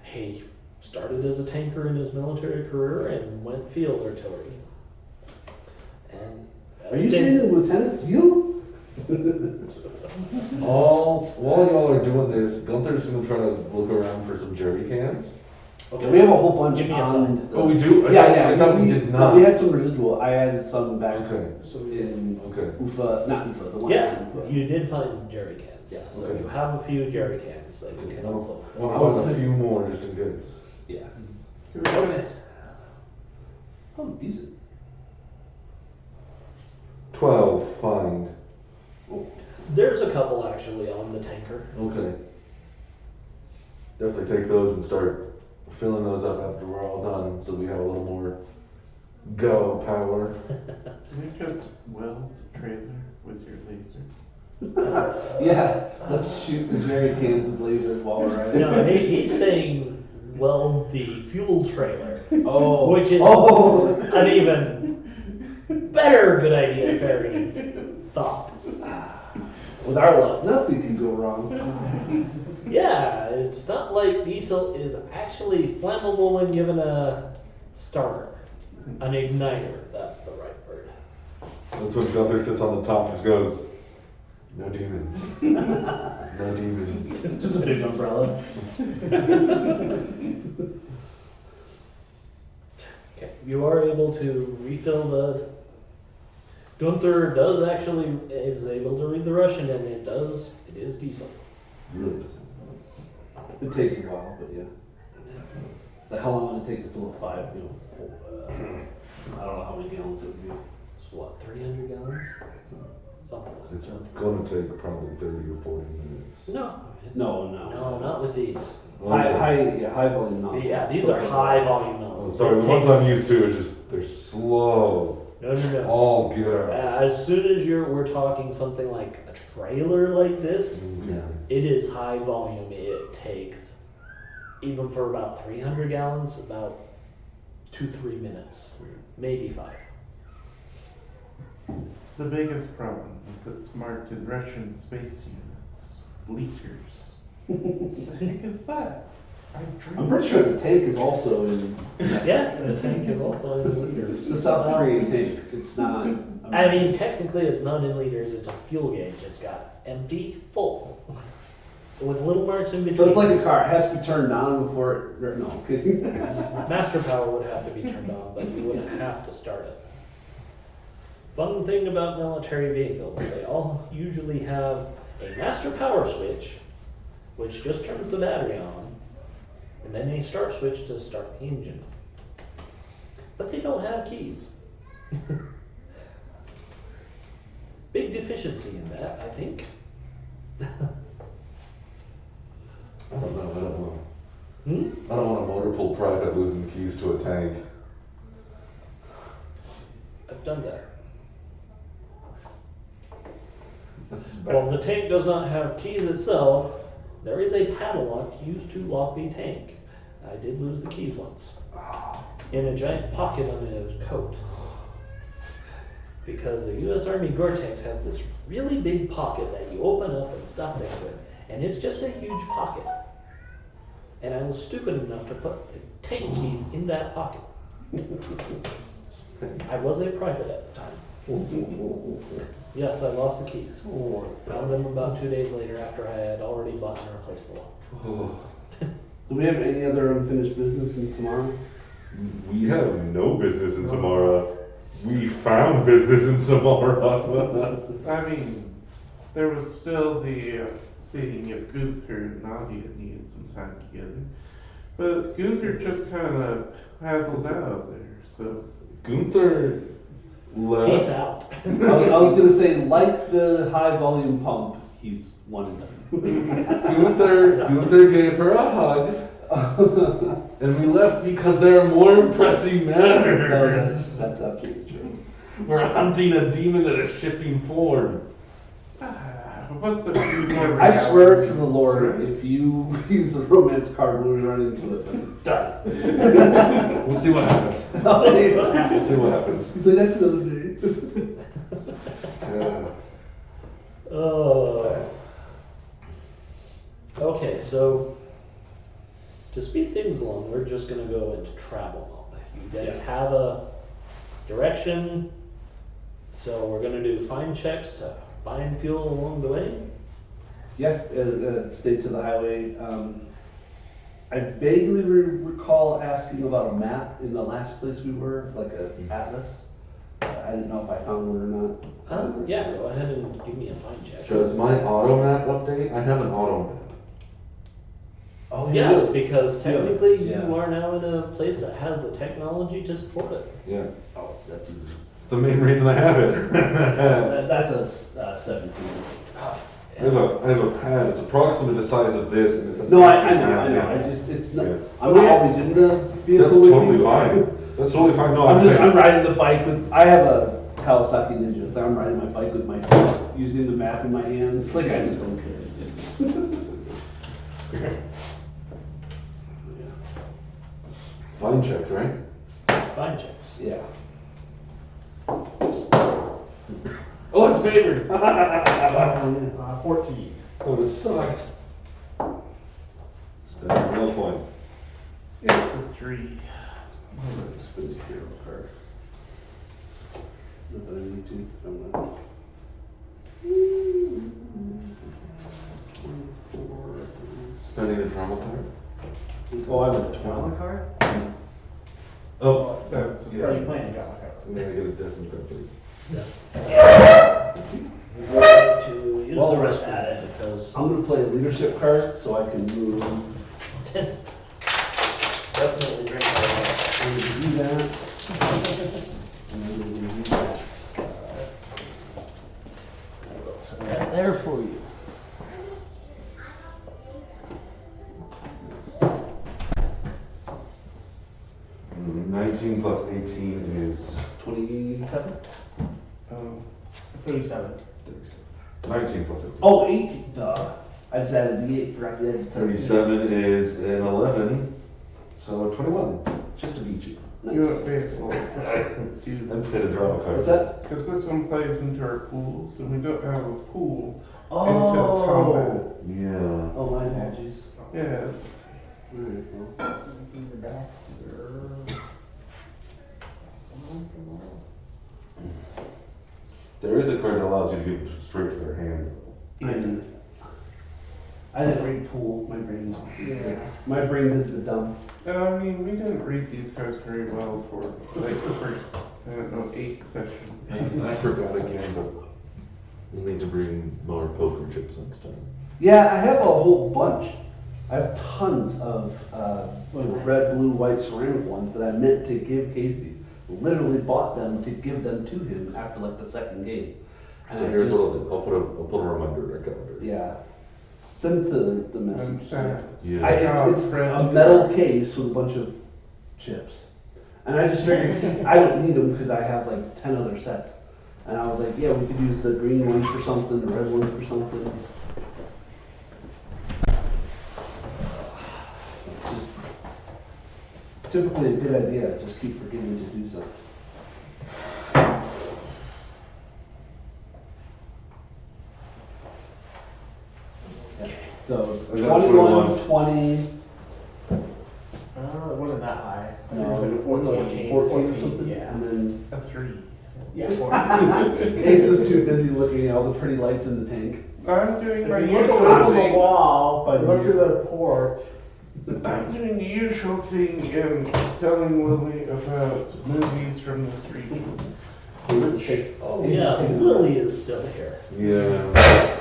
He started as a tanker in his military career and went field artillery. And Are you saying the lieutenant's you? While y'all are doing this, Gunther's gonna try to look around for some jerry cans. Okay, we have a whole bunch Give me a on. find. Oh, we do? Yeah. I thought we did not. We had some residual. I added some back Okay. in Okay. Ufa, not Ufa, the one. Yeah, in Ufa. you did find jerry cans. Yeah, So okay. you have a few jerry cans that you can also. I want to find a few more just in case. Yeah. Okay. Oh, decent. 12, find. There's a couple actually on the tanker. Okay. Definitely take those and start filling those up after we're all done so we have a little more go power. Can we just weld the trailer with your laser? Yeah, let's shoot the jerry cans with lasers while we're at it. No, he's saying weld the fuel trailer, Oh. which is Oh. an even better good idea, Perry thought. With our luck, nothing can go wrong. Yeah, it's not like diesel is actually flammable when given a starter, an igniter. That's the right word. That's when Gunther sits on the top and just goes, no demons. No demons. Just a big umbrella. Okay, you are able to refill the. Gunther is able to read the Russian, and it is decent. It takes a while, but yeah. Like how long would it take to fill up 5? I don't know how many gallons it would be. It's what, 300 gallons? Something like It's that. gonna take probably 30 or 40 minutes. No, No. not with these. High volume nozzles. Yeah, these are high volume Oh, nozzles. sorry, It the ones takes- I'm used to are just, they're slow. No. All good. As soon as we're talking something like a trailer like this, Okay. it is high volume. It takes, even for about 300 gallons, about 2-3 minutes, maybe 5. The biggest problem is it's marked in Russian space units. Liters. What the heck is that? I'm pretty sure the tank is also in. Yeah, the tank is also in liters. It's the South Korean tank. It's not. I mean, technically, it's not in liters. It's a fuel gauge. It's got empty, full, with little marks in between. So it's like a car. It has to be turned on before it. No, I'm kidding. Master power would have to be turned on, but you wouldn't have to start it. Fun thing about military vehicles, they all usually have a master power switch, which just turns the battery on, and then a start switch to start the engine. But they don't have keys. Big deficiency in that, I think. I don't know. Hmm? I don't want a motor pool private losing the keys to a tank. I've done that. Well, the tank does not have keys itself. There is a padlock used to lock the tank. I did lose the keys once. In a giant pocket under his coat. Because the U.S. Army Gore-Tex has this really big pocket that you open up and stuff things in. And it's just a huge pocket. And I was stupid enough to put the tank keys in that pocket. I was a private at the time. Yes, I lost the keys. Found them about 2 days later after I had already bought and replaced the lock. Do we have any other unfinished business in Samara? We have no business in Samara. We found business in Samara. I mean, there was still the seeing if Gunther and Nadia needed some time together. But Gunther just kind of paddled out there, so. Gunther left. Peace out. I was gonna say, like the high volume pump, he's one and done. Gunther gave her a hug. And we left because there are more impressive matters. No, that's absolutely true. We're hunting a demon that is shifting form. What's a few more I swear to realities? the Lord, if you use a romance card when we run into it, then Done. We'll see what happens. What We'll happens? see what happens. He's like, that's another day. Oh. Okay, so to speed things along, we're just gonna go into travel mode. You guys have a direction, so we're gonna do find checks to find fuel along the way. Yeah, stay to the highway. I vaguely recall asking about a map in the last place we were, like an atlas. I didn't know if I found one or not. Yeah, go ahead and give me a find check. Does my auto map update? I have an auto map. Oh, Yes, because technically Yeah. you are now in a place that has the technology to support it. Yeah. Oh, that's easy. It's the main reason I have it. That's a 17. I have a pad. It's approximately the size of this, and it's a No, I know. I just, it's not. Yeah. I'm not always in the vehicle That's with totally you. fine. That's totally fine. No, I'm saying- riding the bike with. I have a Kawasaki Ninja. I'm riding my bike with my using the map in my hands. Like I just don't care. Fine checks, right? Find checks. Yeah. Oh, it's favored. 14. Oh, it sucked. That's no point. It's a 3. Not that I need to. I'm not. 24. Spending the drama card? Oh, I have a Drama 20. card? Oh, That's, Are you playing a drama card? I'm gonna get a destiny card, please. Yes. We're going to use Well, the rest at it because I'm gonna play a leadership card so I can move. definitely drink a I'm gonna do that. And then I'm gonna do that. lot. Set that there for you. Mm, 19 plus 18 is 27? 37. 19 plus 18. Oh, 18. Duh. I just added the 8. Forgot the 8. 37 is an 11, so 21. Just to beat you. you Nice. don't pay well, Then play the drama card. What's that? because this one plays into our pools, and we don't have a pool until combat. Oh. Yeah. Oh, my apologies. Yeah, Alright, well. There is a card that allows you to give it straight to their hand. I didn't read pool. My brain. yeah. My brain did the dumb. No, I mean, we didn't read these cards very well for like the first, I don't know, 8 sessions. I forgot again, but we'll need to bring more poker chips next time. Yeah, I have a whole bunch. I have tons of red, blue, white ceramic ones that I meant to give Casey. Literally bought them to give them to him after like the second game. And So I here's just- what I'll do. I'll put a reminder in our calendar. Yeah. Send it to the I'm message. sad. Yeah. It's a metal case with a bunch of chips. And I just figured, I don't need them because I have like 10 other sets. And I was like, yeah, we could use the green ones for something, the red ones for something. Just typically a good idea, I just keep forgetting to do so. Yeah. So I got 21, 20. It wasn't that high. No, It was 14 or something. Yeah. And then A 3. Yeah, 14. Ace is too busy looking at all the pretty lights in the tank. I'm doing my If you look usual away from the thing. wall, but look to the port. I'm doing the usual thing and telling Lily about movies from this region. Oh yeah, Lily is still here. Yeah.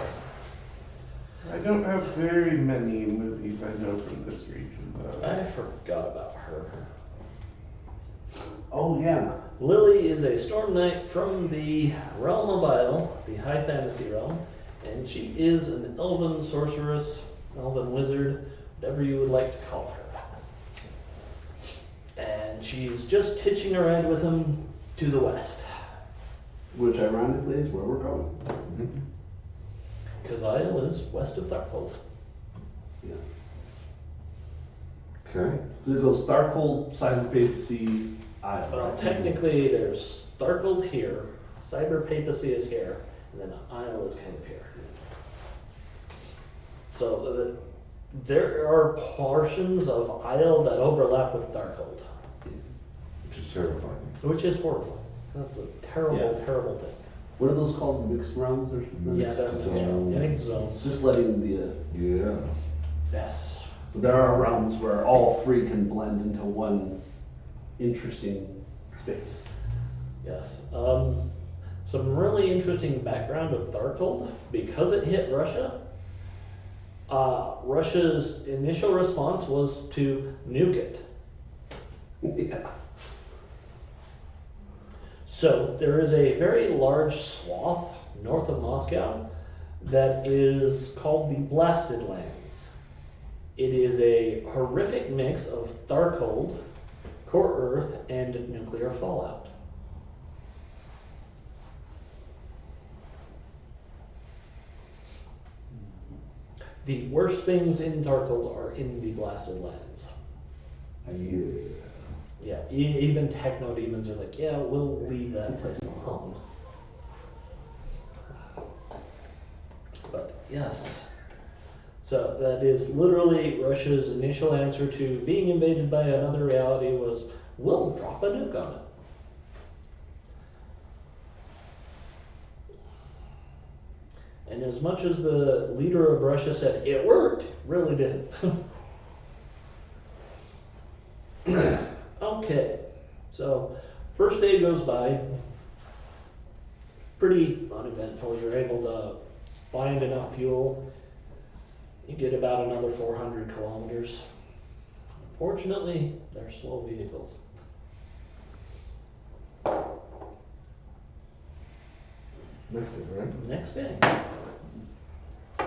I don't have very many movies I know from this region, though. I forgot about her. Oh yeah. Lily is a storm knight from the realm of Isle, the high fantasy realm, and she is an elven sorceress, elven wizard, whatever you would like to call her. And she's just hitching a ride with him to the west, Which ironically is where we're going. Mhm. because Isle is west of Tharpold. Yeah. Okay. So it goes Starcold, Cyber Papacy, Isle. Well, right? technically, there's Tharpold here, Cyber Papacy is here, and then Isle is kind of here. So there are portions of Isle that overlap with Tharpold, Which is terrifying. which is horrible. That's a terrible, Yeah. terrible thing. What are those called? Mixed realms or something? Yeah, that's zone. getting zones. It's just letting the. Yeah. Yes. There are realms where all three can blend into one interesting space. Yes. Some really interesting background of Tharkold. Because it hit Russia, Russia's initial response was to nuke it. Yeah. So there is a very large swath north of Moscow that is called the Blasted Lands. It is a horrific mix of Tharkold, core earth, and nuclear fallout. The worst things in Tharkold are in the Blasted Lands. Yeah. Yeah, even techno demons are like, yeah, we'll leave that place alone. But yes, so that is literally Russia's initial answer to being invaded by another reality was, we'll drop a nuke on it. And as much as the leader of Russia said it worked, really didn't. Okay, so first day goes by, pretty uneventful. You're able to find enough fuel. You get about another 400 kilometers. Unfortunately, they're slow vehicles. Next thing, right? Next day. Do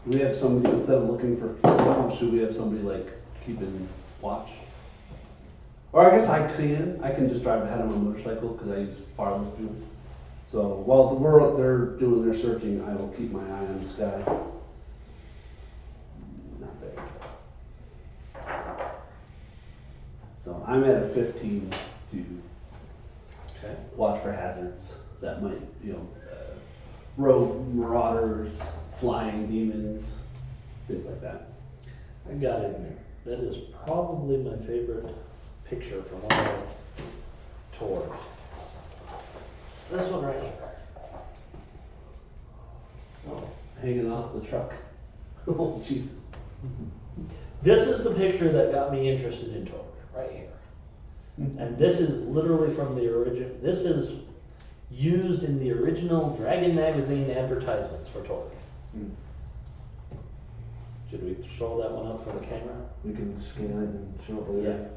we have somebody, instead of looking for fuel, should we have somebody like keeping watch? Or I guess I can just drive ahead on my motorcycle because I use far less fuel. So while they're doing their searching, I will keep my eye on the sky. Not bad. So I'm at a 15 to Okay. watch for hazards that might, road marauders, flying demons, things like that. I gotta admit, that is probably my favorite picture from our tour. This one right here. Oh, hanging off the truck. Oh, Jesus. This is the picture that got me interested in torque, right here. And this is literally from the original, this is used in the original Dragon magazine advertisements for torque. Should we throw that one up for the camera? We can scan it and show it Yeah. later.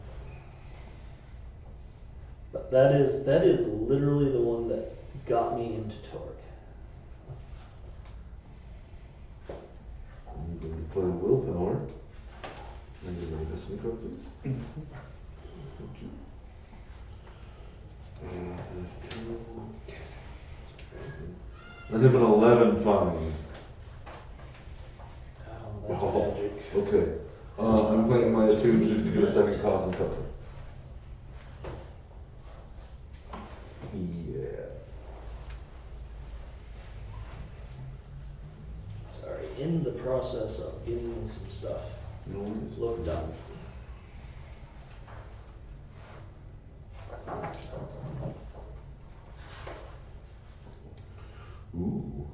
But that is literally the one that got me into torque. I'm going to play willpower. And you're going to listen to please. Thank you. And there's two. I have an 11 fine. Oh, that's Oh. magic. Okay. I'm playing my attunes to do a second cause and something. Yeah. Sorry, in the process of getting some stuff No worries. looked up. Ooh.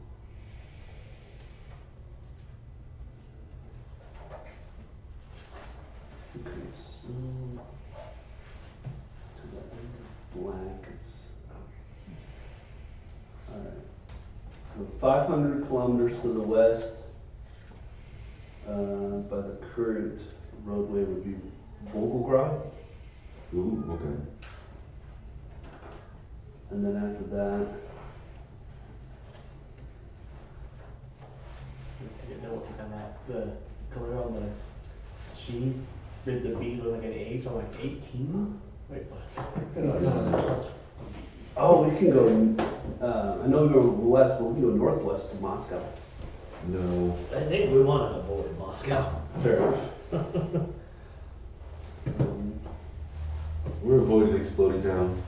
Okay, so to the end of black is alright. So 500 kilometers to the west, by the current roadway would be Volgograd, Ooh, okay. and then after that, I didn't know what to on that. The color on the sheet did the B look like an A, so I'm like 18? Wait, what? No. oh, we can go, I know we go west, but we can go northwest to Moscow. No. I think we want to avoid Moscow. Fair enough. We're avoiding exploding town.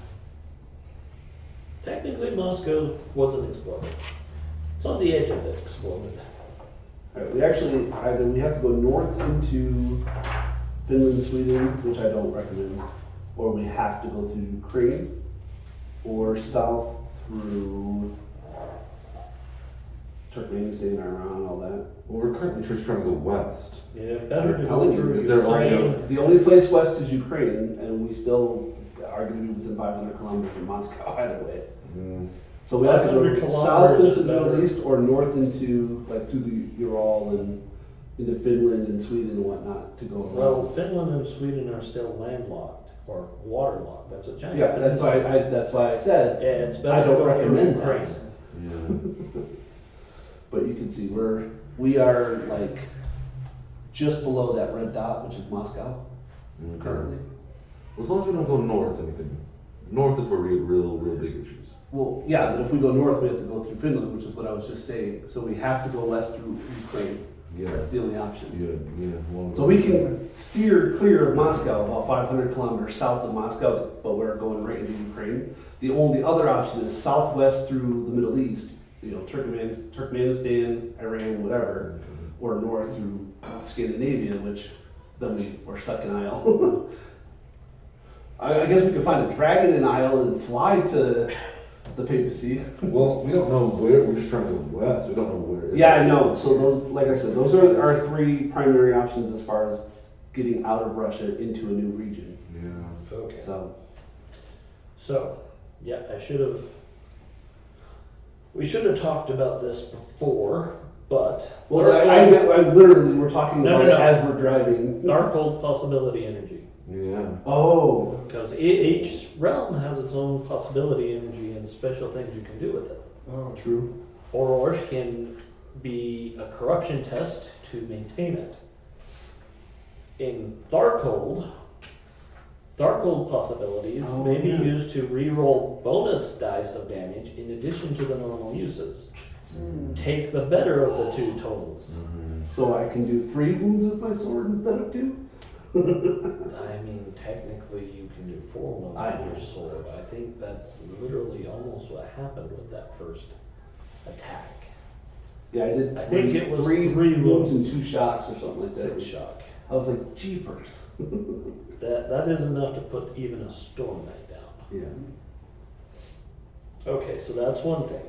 Technically, Moscow wasn't exploded. It's on the edge of it exploded. Alright, we actually, either we have to go north into Finland, Sweden, which I don't recommend, or we have to go through Ukraine, or south through Turkmenistan, Iran, all that. Well, we're currently just trying to go west. Yeah, better to Telling go you, through is there only Ukraine. The only place west is Ukraine, and we still are going to be within 500 kilometers from Moscow either way. Mm. So we have to 500 go south kilometers into is the Middle better. East or north into, like, through the Ural and into Finland and Sweden and whatnot to go around. Well, Finland and Sweden are still landlocked or waterlocked. That's a giant. Yeah, that's why I said, Yeah, it's better I to don't go through recommend Ukraine. that. Yeah. But you can see we are like just below that red dot, which is Moscow Okay. currently. Well, as long as we don't go north, anything. North is where we get real big issues. Well, yeah, but if we go north, we have to go through Finland, which is what I was just saying. So we have to go west through Ukraine. Yeah. That's the only option. Yeah. One So we can steer clear of Moscow, about 500 kilometers south of Moscow, but we're going right into Ukraine. The only other option is southwest through the Middle East, Turkmenistan, Iran, whatever, or north through Scandinavia, which then we're stuck in Isle. I guess we could find a dragon in Isle and fly to the papacy. Well, we don't know where, we're just trying to go west, we don't know where. Yeah, I know. So those, like I said, those are our three primary options as far as getting out of Russia into a new region. Yeah. Okay. So, Yeah, we should have talked about this before, but. well, I literally, we're talking No, about no, it no. as we're driving. Darkhold possibility energy. Yeah. Oh, Because each realm has its own possibility energy and special things you can do with it. Oh, true. Orosh can be a corruption test to maintain it. In Darkhold possibilities Oh, may be yeah. used to re-roll bonus dice of damage in addition to the normal uses. Take the better of the two totals. So I can do 3 wounds with my sword instead of 2? I mean, technically you can do 4 wounds I with know. your sword. I think that's literally almost what happened with that first attack. Yeah, I did I think it was three three wounds and wounds. 2 shocks or something like that. 6 shock. I was like, jeepers. That is enough to put even a Storm Knight down. Yeah. Okay, so that's one thing.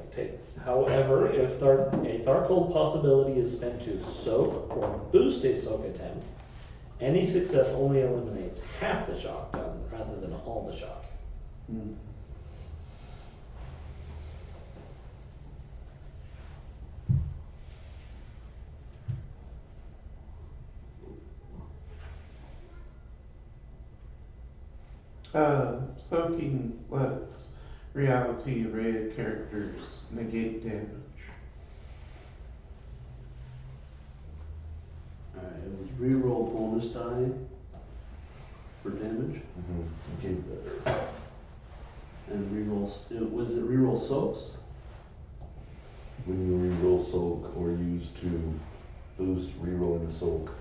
However, if a Tharkold possibility is spent to soak or boost a soak attempt, any success only eliminates half the shock done rather than all the shock. Soaking lets reality rated characters negate damage. Alright, it was reroll bonus die for damage. Okay, better. And was it reroll soaks? When you reroll soak or use to boost rerolling the soak,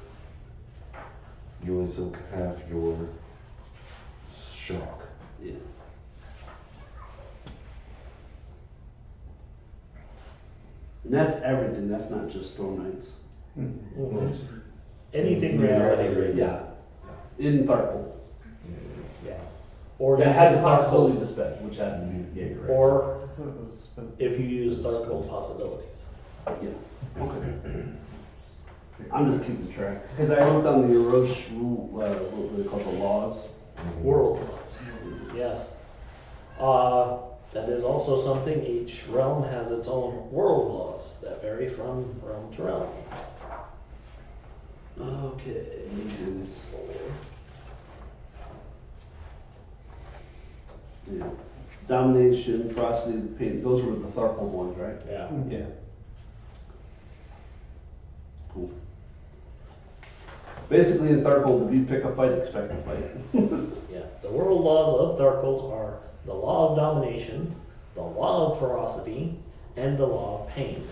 you only soak half your shock. Yeah. And that's everything, that's not just Storm Knights. Anything reality rated. Yeah. In Tharkle. Yeah. Or That use has a Tharkold- possibility to spend, which has to be, yeah, you're right. Or I thought it was spent. if you use Tharkold possibilities. Yeah, okay. I'm just keeping track, because I wrote down the Oroch rule, what do they call it, the laws. World laws. Yes. That is also something, each realm has its own world laws that vary from realm to realm. Okay. Yeah. Domination, ferocity, pain, those were the Tharkle ones, right? Yeah. Yeah. Cool. Basically in Tharkle, if you pick a fight, expect a fight. Yeah. The world laws of Tharkold are the law of domination, the law of ferocity, and the law of pain.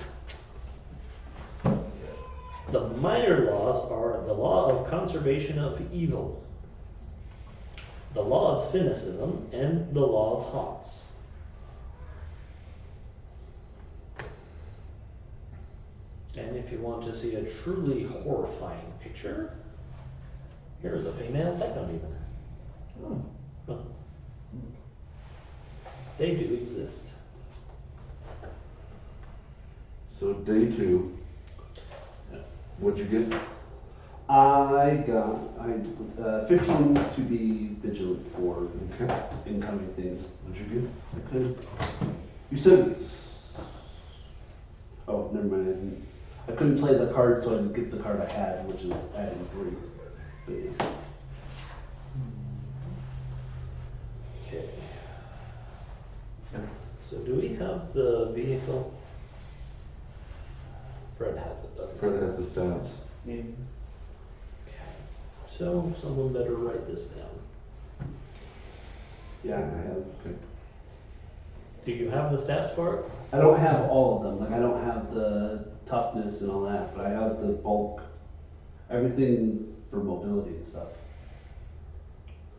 The minor laws are the law of conservation of evil, the law of cynicism, and the law of haunts. And if you want to see a truly horrifying picture, here's a female techno demon. Huh. They do exist. So day 2, what'd you get? I got 15 to be vigilant for Okay. incoming things. What'd you Okay. You said. Oh, never mind. I couldn't play the card, so I didn't get the card I had, which is adding 3. But yeah. Okay. So do we have the vehicle? Fred has it, doesn't he? Fred has the stats. Yeah. Okay. So someone better write this down. Yeah, I have. Okay. Do you have the stats for it? I don't have all of them. Like I don't have the toughness and all that, but I have the bulk, everything for mobility and stuff.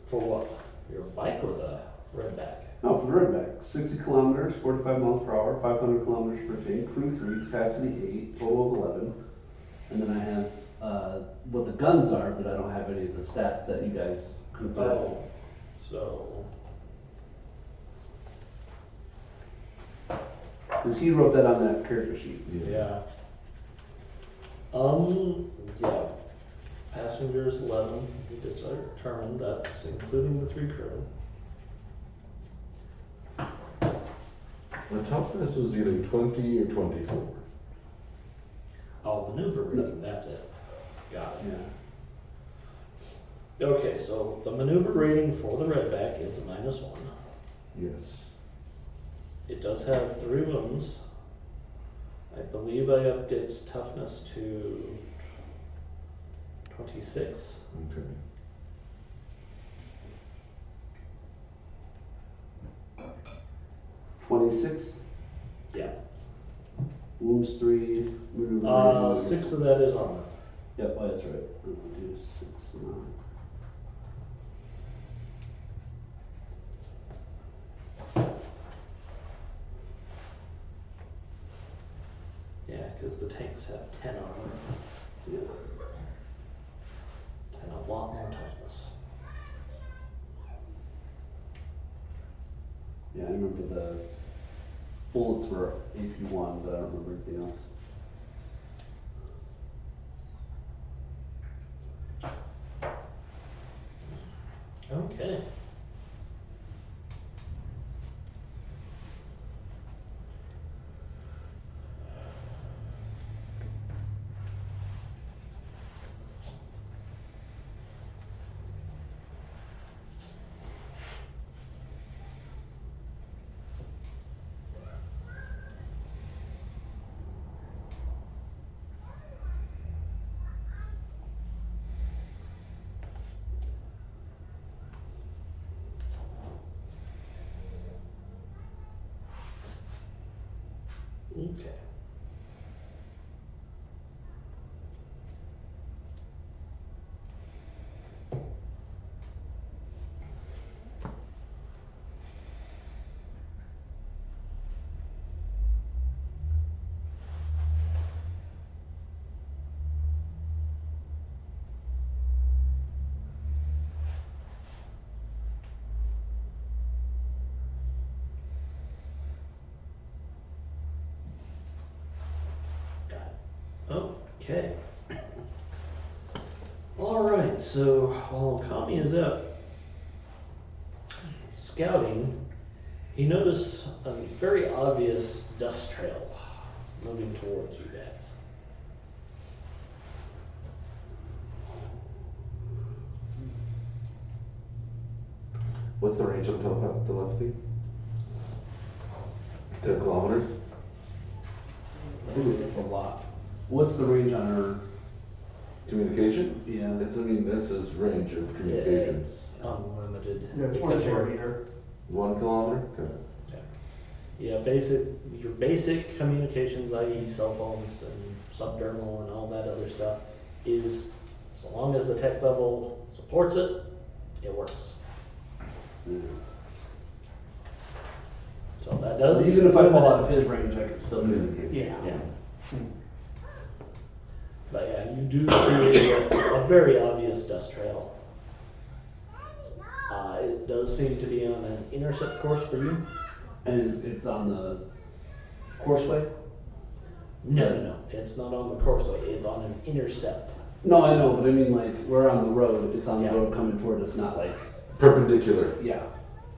For what? Your bike or the redback? No, for the redback, 60 kilometers, 45 miles per hour, 500 kilometers per tank, crew 3, capacity 8, total of 11. And then I have what the guns are, but I don't have any of the stats that you guys confirmed. Oh, so Because he wrote that on that character sheet. Yeah. Yeah. Passengers 11. We determined that's including the 3 crew. The toughness was either 20 or 24. Oh, maneuver rating, that's it. Got it. Yeah. Okay, so the maneuver rating for the Redback is a -1. Yes. It does have 3 wounds. I believe I upped its toughness to 26. Okay. $26. Yeah. Wounds 3. Maneuver 6 of that is armor. Yep, oh, that's right. I'll do 6 now. Yeah, because the tanks have 10 armor Yeah. and a lot more toughness. Yeah, I remember the bullets were AP1, but I don't remember anything else. Okay. Okay. Got it. Okay. All right. So while Kami is up scouting, he noticed a very obvious dust trail moving towards you guys. What's the range of telepathy? 10 kilometers? It's a lot. What's the range on her? Communication? Yeah. That's his range of communications. It's unlimited. Yeah, it's because 1 you're- kilometer. 1 kilometer? Okay. Yeah, your basic communications, i.e. cell phones and subdermal and all that other stuff, is so long as the tech level supports it, it works. Yeah. So that does. Even if I fall out of his range, I can still communicate. Yeah. Yeah. But yeah, you do see a very obvious dust trail. It does seem to be on an intercept course for you. And it's on the courseway? No, it's not on the courseway. It's on an intercept. No, I know, but I mean, like, we're on the road. It's on Yeah. the road coming toward us, not like, Perpendicular. yeah.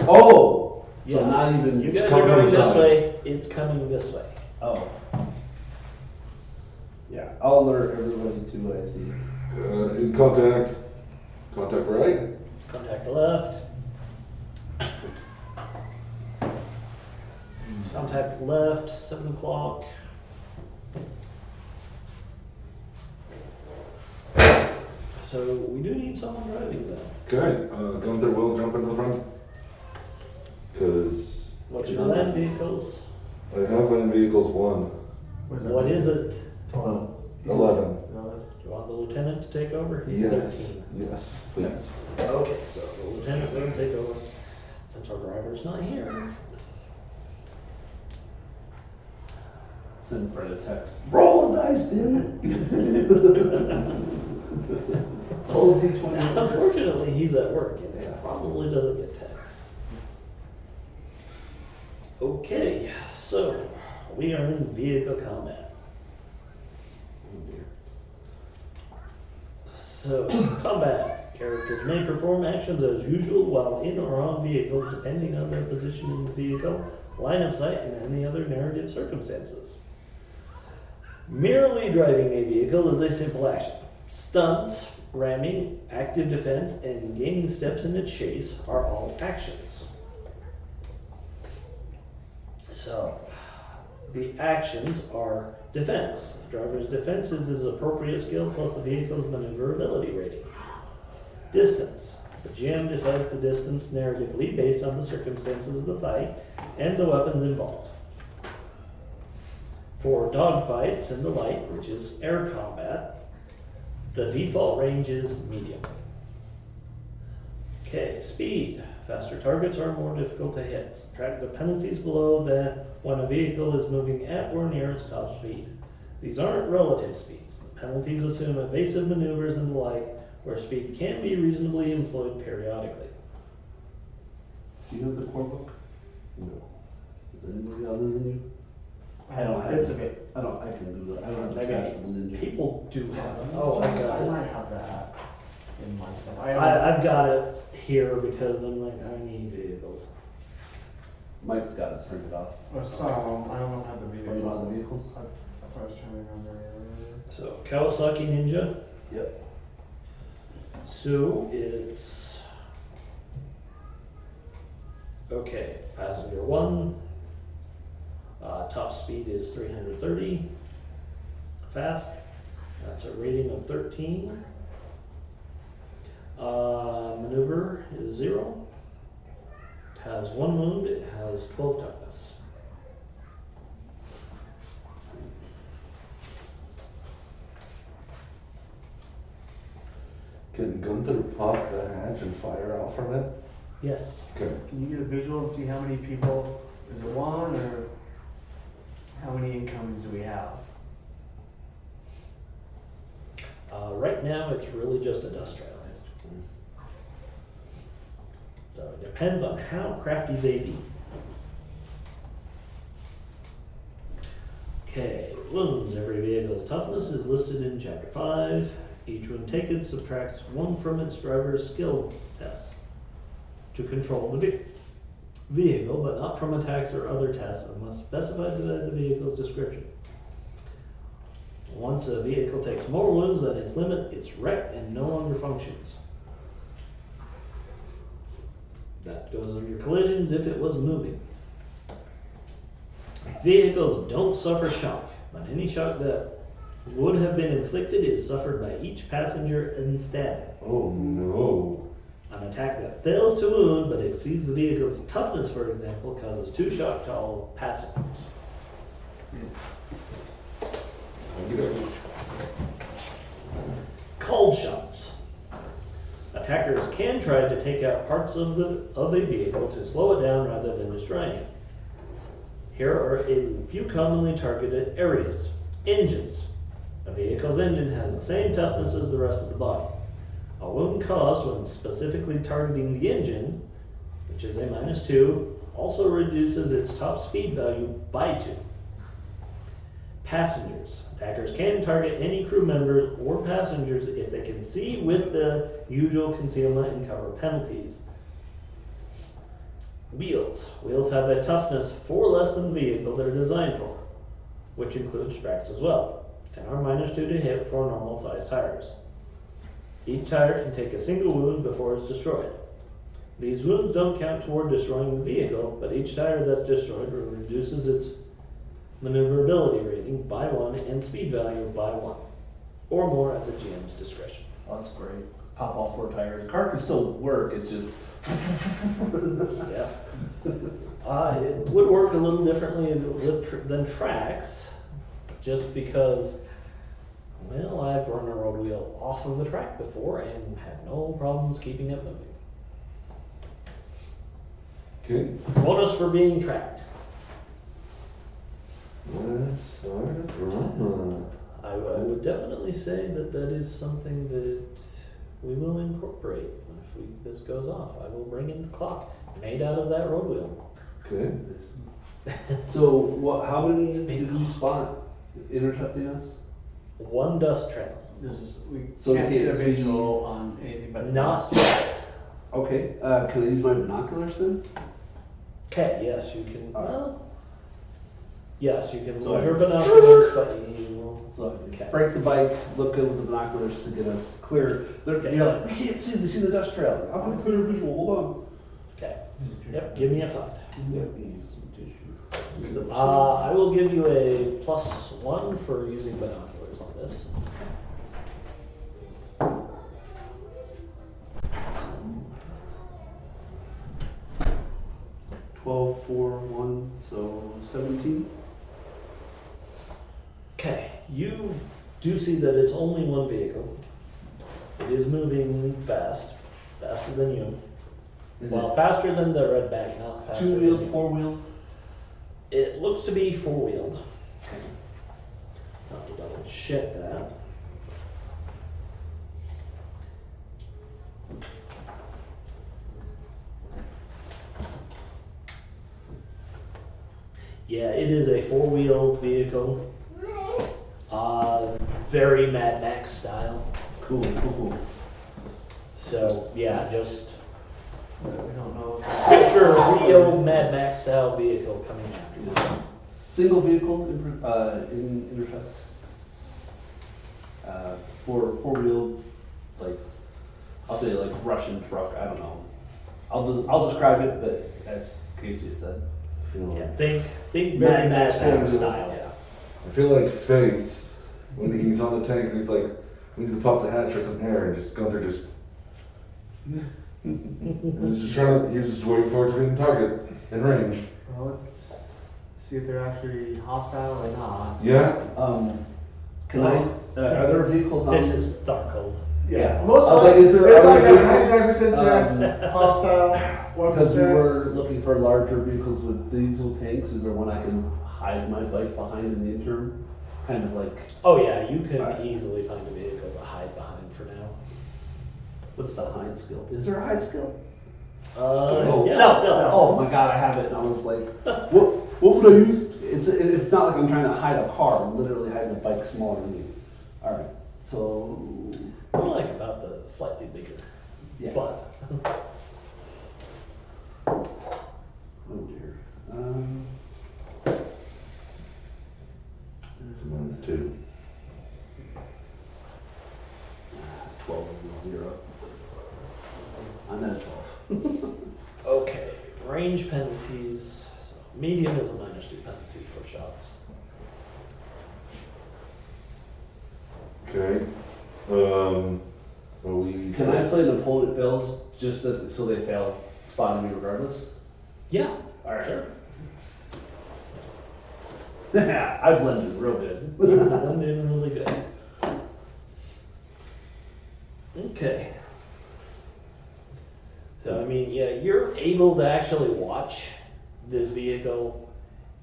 Oh! So Yeah. not even. You guys come are from going the this side. way. It's coming this way. Oh. Yeah, I'll alert everybody to what I see. In contact. Contact right. Contact the left. Contact the left, 7 o'clock. So we do need someone driving though. Okay. Gunther will jump into the front. Because What's your land vehicles? I have land vehicles 1. What is it? 11. Do you want the lieutenant to take over? He's Yes. 13. Yes, please. Okay, so the lieutenant will take over since our driver's not here. Send Fred a text. Roll the dice, damn it! Roll the D20. Unfortunately, he's at work and Yeah. probably doesn't get texts. Okay, so We are in vehicle combat. Oh dear. So, combat. Characters may perform actions as usual while in or on vehicles depending on their position in the vehicle, line of sight, and any other narrative circumstances. Merely driving a vehicle is a simple action. Stunts, ramming, active defense, and gaining steps in a chase are all actions. So, the actions are defense. The driver's defense is his appropriate skill plus the vehicle's maneuverability rating. Distance. The GM decides the distance narratively based on the circumstances of the fight and the weapons involved. For dogfights and the like, which is air combat, the default range is medium. Okay, speed. Faster targets are more difficult to hit. Subtract the penalties below that when a vehicle is moving at or near its top speed. These aren't relative speeds. The penalties assume evasive maneuvers and the like, where speed can be reasonably employed periodically. Do you have the core book? No. Is anybody other than you? I don't have It's it. okay. I can do that. I don't have the Maybe stats for the ninja. People do have it. Oh, I got I it. might have that in my stuff. I've got it here because I'm like, I need vehicles. Mike's got it printed off. Some, I don't have the Oh, video. you don't have the vehicles? I was trying to remember. So, Kawasaki Ninja. Yep. So it's okay. Passenger 1. Top speed is 330. Fast. That's a rating of 13. Maneuver is 0. It has 1 wound. It has 12 toughness. Can Gunther pop the hatch and fire out from it? Yes. Okay. Can you get a visual and see how many people, is it one or how many incomings do we have? Right now, it's really just industrialized. So it depends on how crafty they be. Okay, wounds. Every vehicle's toughness is listed in Chapter 5. Each wound taken subtracts 1 from its driver's skill test to control the vehicle, but not from attacks or other tests unless specified by the vehicle's description. Once a vehicle takes more wounds than its limit, it's wrecked and no longer functions. That goes under collisions if it was moving. Vehicles don't suffer shock, but any shock that would have been inflicted is suffered by each passenger instead. Oh no. An attack that fails to wound but exceeds the vehicle's toughness, for example, causes 2 shock to all passengers. Cold shots. Attackers can try to take out parts of a vehicle to slow it down rather than destroying it. Here are a few commonly targeted areas. Engines. A vehicle's engine has the same toughness as the rest of the body. A wound caused when specifically targeting the engine, which is a -2, also reduces its top speed value by 2. Passengers. Attackers can target any crew members or passengers if they can see with the usual concealment and cover penalties. Wheels. Wheels have a toughness 4 less than the vehicle they're designed for, which includes tracks as well, and are -2 to hit for normal sized tires. Each tire can take a single wound before it's destroyed. These wounds don't count toward destroying the vehicle, but each tire that's destroyed reduces its maneuverability rating by 1 and speed value by 1, or more at the GM's discretion. Oh, that's great. Pop all 4 tires. The car can still work, it just... Yeah. It would work a little differently than tracks, just because, well, I've run a road wheel off of a track before and had no problems keeping it moving. Okay. Bonus for being tracked. Let's start drama. I would definitely say that is something that we will incorporate if this goes off. I will bring in the clock made out of that road wheel. Okay. So what? How many It's a big did you spot intercepting us? One dust trail. This is, we So can't we get a can't see- visual on anything but. Not yet. Okay. Can I use my binoculars then? Okay, yes, you can, well, yes, you can So use I- your binoculars, but you will, So I Okay. break the bike, look good with the binoculars to get a clear. Okay. You're like, we can't see. We see the dust trail. I'll get a clear visual. Hold on. okay. Yep, give me a find. Let me use some tissue. I will give you a +1 for using binoculars on this. 12, 4, 1, so 17. Okay, you do see that it's only one vehicle. It is moving fast, faster than you. Is Well, faster than the redback, not it faster than two-wheeled, you. four-wheeled? It looks to be four-wheeled. Have to double check that. Yeah, it is a four-wheeled vehicle. Very Mad Max style. Cool, cool. So yeah, just We don't know. picture a real Mad Max style vehicle coming after you. Single vehicle in intercept. Four-wheeled, like I'll say like Russian truck. I don't know. I'll describe it, but as Casey had said. Yeah, think very Mad Max four-wheeled, style. Yeah. I feel like Face when he's on the tank and he's like, we need to pop the hatch for some air, and just Gunther just. And he's just trying to. He's just waiting for it to be in target in range. Well, let's see if they're actually hostile or not. Yeah. Can I? Are there vehicles on? This is Darkhold. Yeah. Most I was like, is there it's other like a vehicles? 99% chance hostile, Because we 1%. were looking for larger vehicles with diesel tanks. Is there one I can hide my bike behind in the interim? Kind of like. Oh yeah, you could Alright. easily find a vehicle to hide behind for now. What's the hide skill? Is there a hide skill? Stealth. Yeah, Stealth. stealth. Oh my god, I have it. And I was like, what would I use? It's not like I'm trying to hide a car. I'm literally hiding a bike smaller than me. All right. So I like about the slightly bigger. yeah. But Oh dear. Mine's 2. 12 is 0. I'm at 12. okay, range penalties. So medium is a -2 penalty for shots. Okay. Are we? Can I play an opponent fails just so they fail spotting me regardless? Yeah, All right. sure. I blended real good. Blend in really good. Okay. So I mean, yeah, you're able to actually watch this vehicle,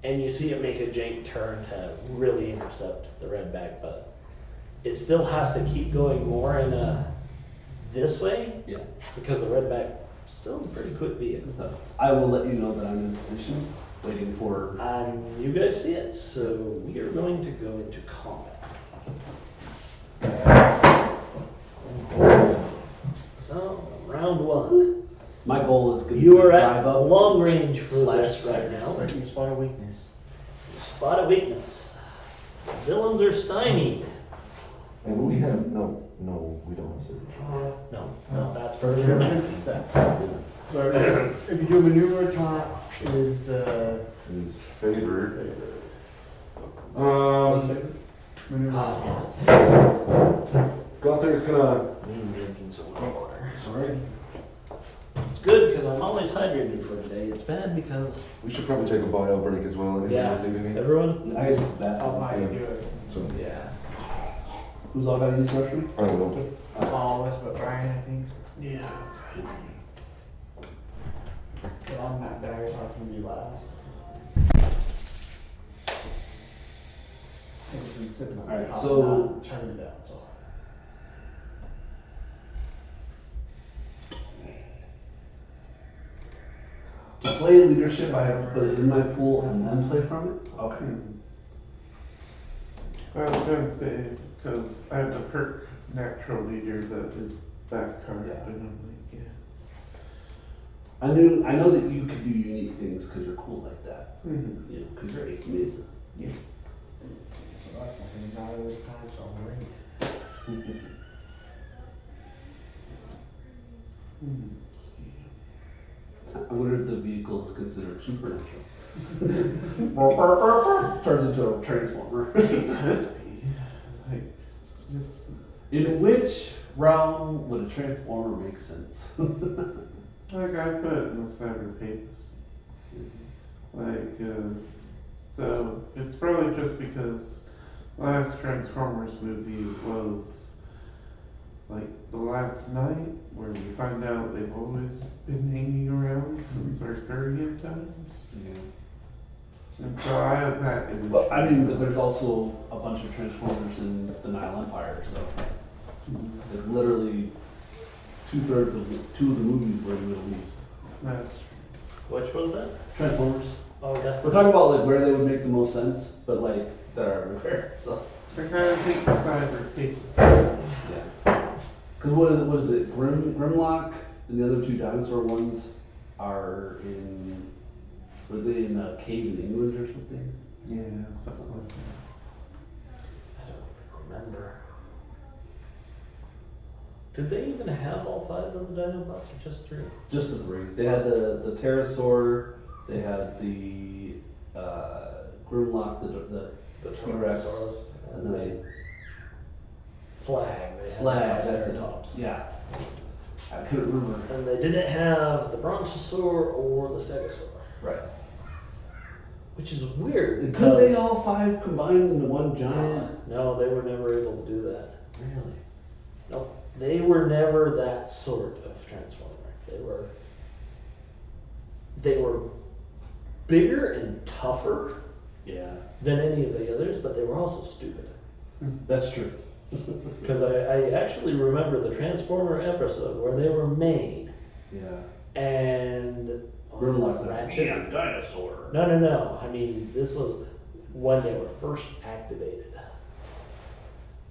and you see it make a jank turn to really intercept the redback, but it still has to keep going more in this way Yeah. because the redback still a pretty quick vehicle. So I will let you know that I'm in position, waiting for. You guys see it, so we are going to go into combat. So, round 1. My goal is going to You be are to at drive up. long range for slash this right now. Like you spot a weakness. Spot a weakness. Villains are stymied. And we have no. We don't have signature. No, that's further back. So if you do a maneuver attack, is the Is favored. maneuver. Gunther's gonna. I'm drinking so much water. Sorry. It's good because I'm always hydrated for today. It's bad because We should probably take a bio break as well. Anybody else need any? everyone. I guess that. How high you do it? So, Yeah. Who's all got to use restroom? I don't know. All of us but Brian, I think. Yeah. But I'm not there, so I can be last. It's been sitting on Alright, the top, so- not turn it down, so. To play leadership, I have to put it in my pool and then play from it? Okay. I was gonna say, because I have the perk natural leader that is that card, Yeah. and I'm like, yeah. I know that you can do unique things because you're cool like that. Mm-hmm. You know, because you're Ace Mesa. So that's something not always time, so great. I wonder if the vehicle is considered supernatural. Turns into a transformer. Could be. Like, In which realm would a transformer make sense? like I put it in the cyber papers. Like, so it's probably just because the last Transformers movie was like the last night, where we find out they've always been hanging around since Arthurian times. And so I have that image. Well, I mean, but there's also a bunch of Transformers in the Nile Empire, so like literally 2/3 of two of the movies were in the Middle East. That's Which was that? Transformers. Oh, yeah. We're talking about like where they would make the most sense, but like they're everywhere. So I kind of think cyber papers. yeah. Because what is it? Grimlock and the other two dinosaur ones are in. Were they in a cave in England or something? Yeah, something like that. I don't remember. Did they even have all 5 of the Dinobots or just 3? Just the 3. They had the pterosaur. They had the Grimlock, the T-Rex, Tyrannosaurus, and and then they Slag. They had Slag. the That's it. Triceratops. Yeah. I couldn't remember. And they didn't have the Brontosaur or the Stegosaur, Right. which is weird Couldn't because they all 5 combined into one giant? no, they were never able to do that. Really? Nope, they were never that sort of transformer. They were bigger and tougher Yeah. than any of the others, but they were also stupid. That's true. Because I actually remember the Transformer episode where they were made, Yeah. and was it Grimlock's like, Ratchet? damn dinosaur. No. I mean, this was when they were first activated.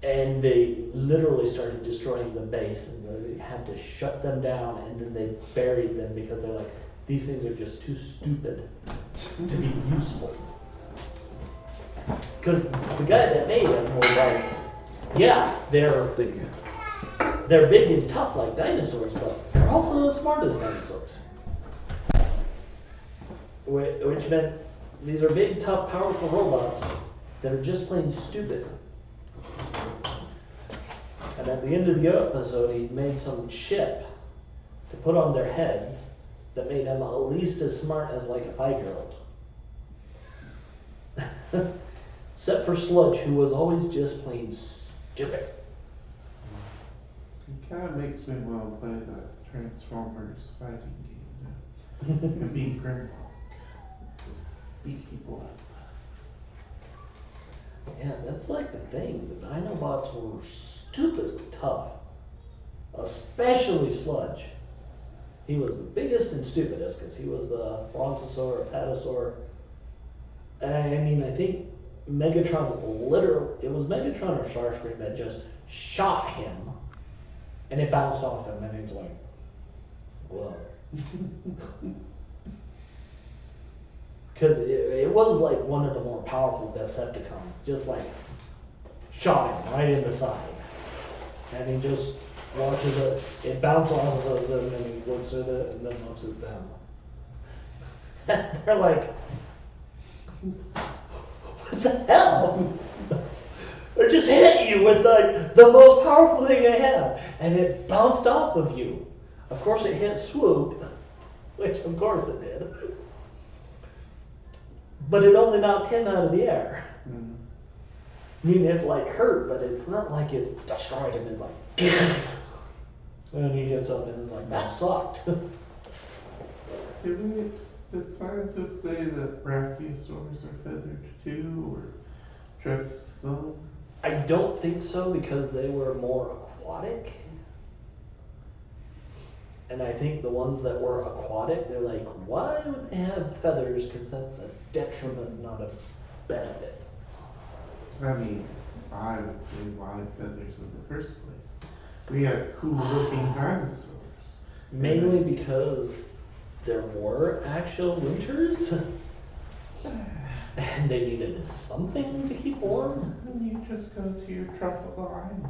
And they literally started destroying the base, and they had to shut them down, and then they buried them because they're like, these things are just too stupid to be useful. Because the guy that made them was like, yeah, they're big and tough like dinosaurs, but they're also as smart as dinosaurs. Which meant these are big, tough, powerful robots that are just plain stupid. And at the end of the episode, he made some chip to put on their heads that made them at least as smart as like a 5-year-old. Except for Sludge, who was always just plain stupid. It kind of makes me want to play the Transformers fighting game now. And beat Grimlock. Just beat people up. Yeah, that's like the thing. The Dinobots were stupidly tough. Especially Sludge. He was the biggest and stupidest because he was the Brontosaur, Apatosaur. I mean, I think Megatron it was Megatron or Starscream that just shot him and it bounced off him and he was like, whoa. Because it was like one of the more powerful Decepticons, just like shot him right in the side. And he just watches it bounce off of them and he looks at it and then looks at them. They're like, what the hell? I just hit you with like the most powerful thing I have, and it bounced off of you. Of course, it hit Swoop, which of course it did. But it only knocked him out of the air. I mean, it like hurt, but it's not like it destroyed him. It's like, and he gets up and is like, that sucked. Did scientists say that brachiosaurs are feathered too, or just some? I don't think so because they were more aquatic. And I think the ones that were aquatic, they're like, why would they have feathers? Because that's a detriment, not a benefit. I mean, I would say why feathers in the first place. We had cool looking dinosaurs. Mainly because there were actual winters. And they needed something to keep warm. And you just go to your tropical island.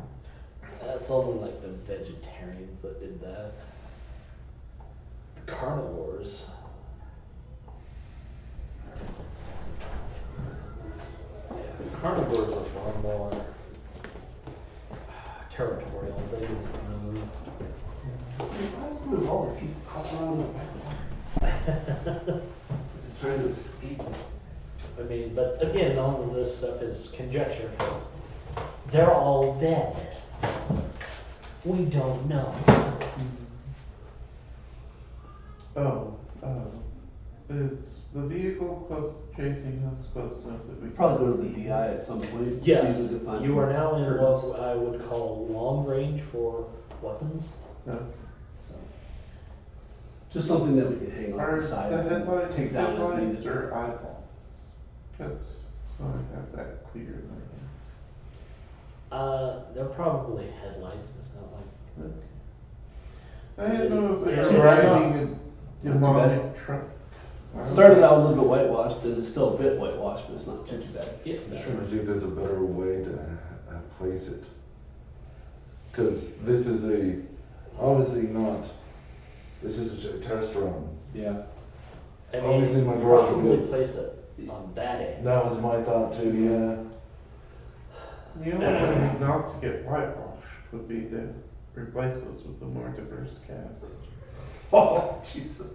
That's only like the vegetarians that did that. The carnivores. Yeah, the carnivores are far more territorial. They didn't move. Why do all the people hop around the backwater? Trying to escape. I mean, but again, all of this stuff is conjecture because they're all dead. We don't know. Oh, is the vehicle close chasing us close enough that we can Probably go to see? the DI at some point. Yes, see if we can find you are some now in curtains. what I would call long range for weapons. No. So, just something that we can hang Are on the side the and headlights take down as headlights needed. or eyeballs? Just so I have that clear in They're probably headlights. It's not like my head. I didn't know if they It's were not- driving a too demonic truck. Started out a little bit whitewashed and it's still a bit whitewashed, but it's not too bad. yeah. I'm trying to see if there's a better way to place it. Because this is obviously not, this is a test run. Yeah. I mean, Obviously my garage will probably be- place it on that end. That was my thought too, yeah. The only way not to get whitewashed would be to replace us with a more diverse cast. Oh, Jesus.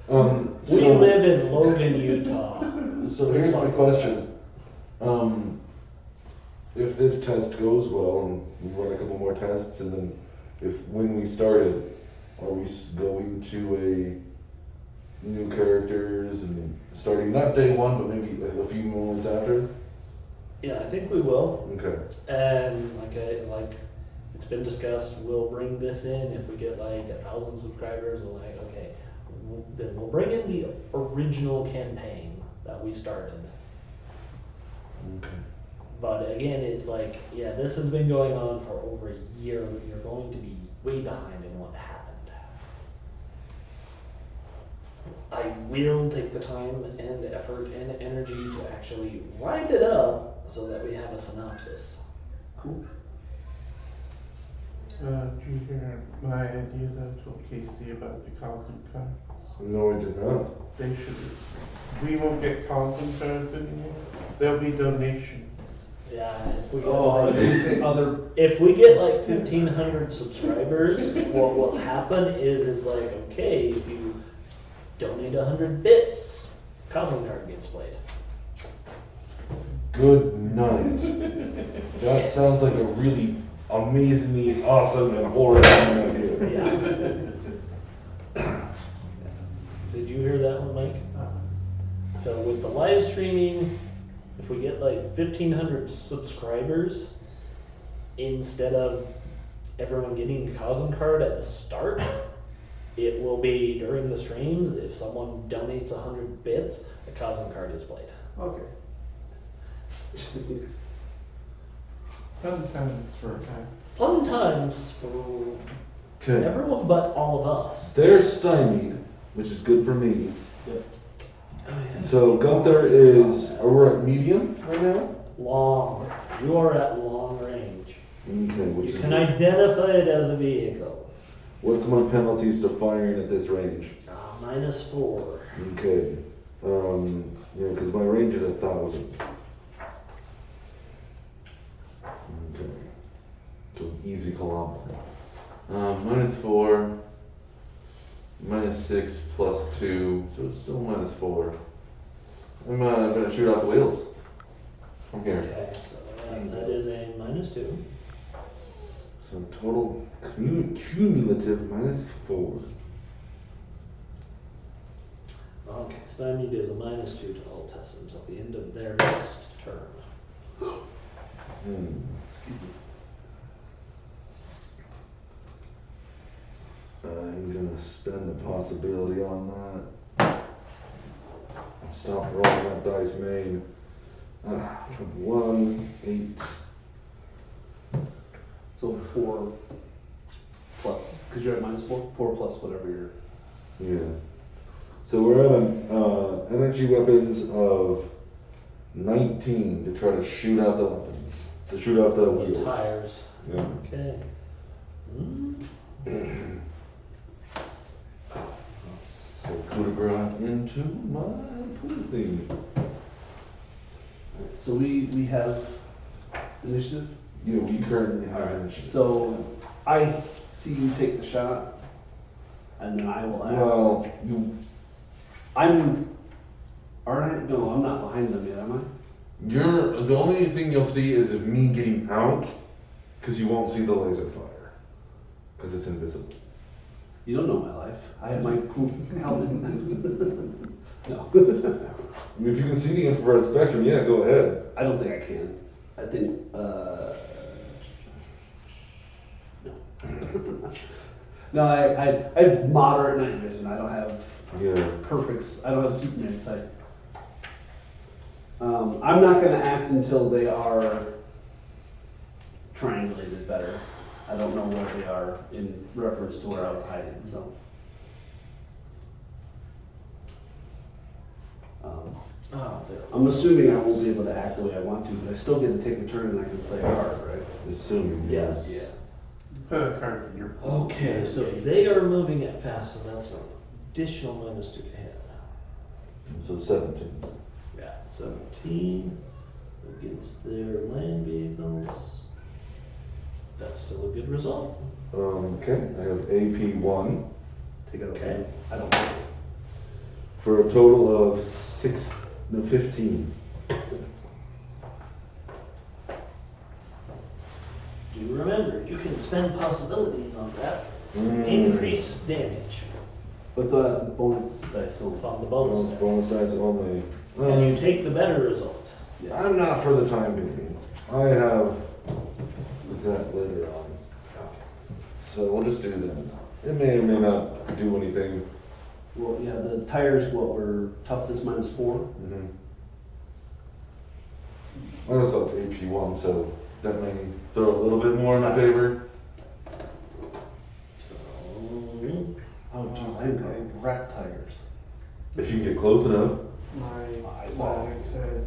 We So- live in Logan, Utah. So here's my question. If this test goes well and we run a couple more tests and then when we started, are we going to a new characters and starting not day one but maybe like a few moments after? Yeah, I think we will. Okay. And like it's been discussed, we'll bring this in if we get like 1,000 subscribers. We're like, okay, then we'll bring in the original campaign that we started. Okay. But again, it's like, yeah, this has been going on for over a year. You're going to be way behind in what happened. I will take the time and effort and energy to actually write it up so that we have a synopsis. Cool. Did you hear my idea that I told Casey about the cosmic cards? No, I did not. They should. We won't get cosmic cards anymore. There'll be donations. Yeah, if we get Oh, like, other. if we get like 1,500 subscribers, what will happen is it's like, okay, if you donate 100 bits, Cosmic Card gets played. Good night. That sounds like a really amazingly awesome and horrifying idea. Yeah. Did you hear that one, Mike? So with the live streaming, if we get like 1,500 subscribers, instead of everyone getting a Cosm card at the start, it will be during the streams. If someone donates 100 bits, a Cosm card is played. Okay. Fun times for that. Fun times for Okay. everyone but all of us. They're stymied, which is good for me. Yep. So Gunther is, we're at medium right now? Long. You are at long range. Okay, which You is, can identify it as a vehicle. what's my penalties to firing at this range? -4. Okay, yeah, because my range is 1,000. Okay, so easy kilometer. -4, -6 plus 2, so it's still -4. I'm gonna shoot out the wheels from here. Okay, so that is a -2. So total cumulative -4. Okay, Stymied is a -2 to all tests until the end of their next turn. Excuse me. spend the possibility on that. Stop rolling that dice, main. 21, 8. So 4 plus, because you're at -4. 4 plus whatever you're. Yeah. So we're at an energy weapons of 19 to try to shoot out the weapons. To shoot out the The wheels. tires. Yeah. Okay. So coup de grace into my pool thing. So we have initiative. Yeah, we currently All have right. initiative. So I see you take the shot, and then I will act. Well, you, I'm. Aren't I? No, I'm not behind them yet, am I? you're the only thing you'll see is of me getting out, because you won't see the laser fire, because it's invisible. You don't know my life. I have my cool helmet. No, I mean, if you can see the infrared spectrum, yeah, go ahead. I don't think I can. I think. No. No, I have moderate night vision. I don't have Yeah. perfect. I don't have Superman sight. I'm not going to act until they are triangulated better. I don't know where they are in reference to where I was hiding, so. Oh, there. I'm assuming I won't be able to act the way I want to, but I still get to take a turn and I can play a card, right? Assuming. Yes. Yeah. Put a card in your Okay, so they are moving it fast, so that's an additional -2 to hit. So 17. Yeah, 17 against their land vehicles. That's still a good result. Okay, I have AP1 Take it Okay. okay. I don't know. for a total of 15. Do remember, you can spend possibilities on that. Mm. Increase damage. What's a bonus dice? It's on the bonus die. Bonus dice only. And you take the better result. I'm not for the time being. I have that later on. So we'll just do that. It may or may not do anything. Well, yeah, the tires, what were toughness -4? Mm-hmm. Well, that's up to AP1, so that may throw a little bit more in my favor. Oh, geez, I'm going rat tires. If you can get close enough. My side says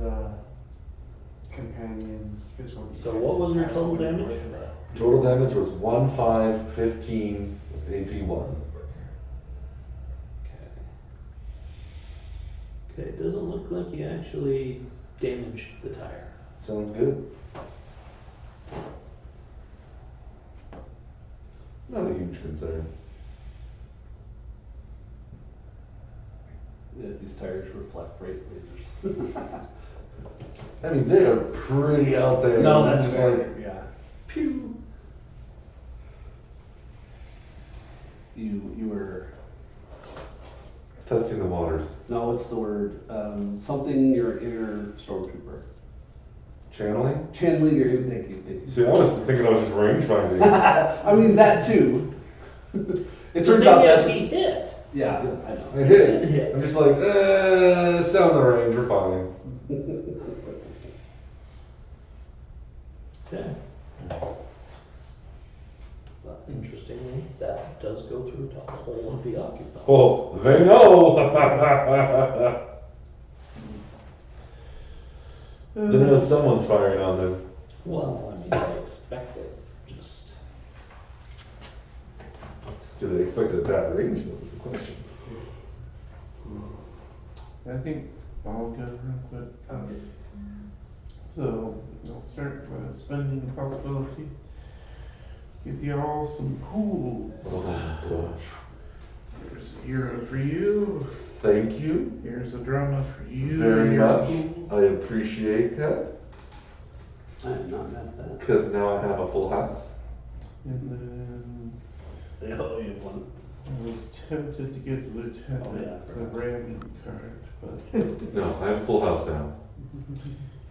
companions, physical. So what was your total damage? Total damage was 1, 5, 15 with AP1. Okay, it doesn't look like you actually damaged the tire. Sounds good. Not a huge concern. Yeah, these tires reflect ray lasers. I mean, they are pretty out there. No, that's It's fair. like, Yeah. pew. You were. Testing the waters. No, what's the word? Something your inner stormtrooper. Channeling? Channeling your inner. Thank you. See, I was thinking I was just range finding. I mean that too. It The turns thing out is, that's he hit. yeah. I know. I hit. Did hit. I'm just like, it's down the range, we're fine. Okay. Interestingly, that does go through the whole of the occupants. Oh, they know. They know someone's firing on them. Well, I mean, I expect it. Just Do they expect it at that range? That was the question. I think I'll go real quick. So I'll start with a spending possibility. Give you all some pools. Oh gosh. There's a hero for you. Thank you Here's a drama for you. very and your much. pool. I appreciate that. I am not mad at that. Because now I have a full house. And then They owe you one. I was tempted to get Lieutenant Oh, yeah. the ramming card, but No, I have a full house now.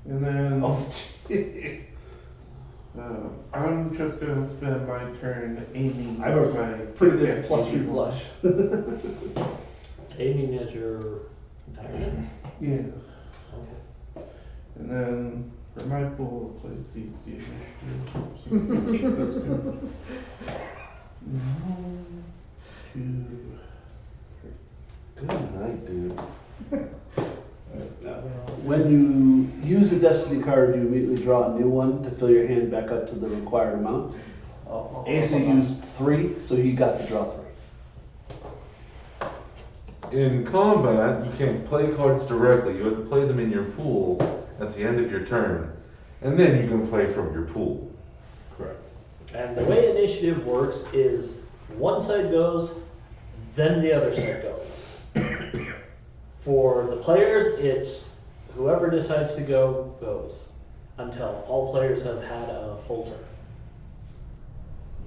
and then Oh, gee. I'm just gonna spend my turn aiming I have a with my pretty good pickaxe +3 evil. flush. Aiming at your action. Yeah. Okay. And then for my pool, place these here. So we can keep this going. 1, 2. Good night, dude. When you use a destiny card, you immediately draw a new one to fill your hand back up to the required amount. Asa used 3, so he got to draw 3. In combat, you can't play cards directly. You have to play them in your pool at the end of your turn, and then you can play from your pool. Correct. And the way initiative works is one side goes, then the other side goes. For the players, it's whoever decides to go, goes. Until all players have had a full turn.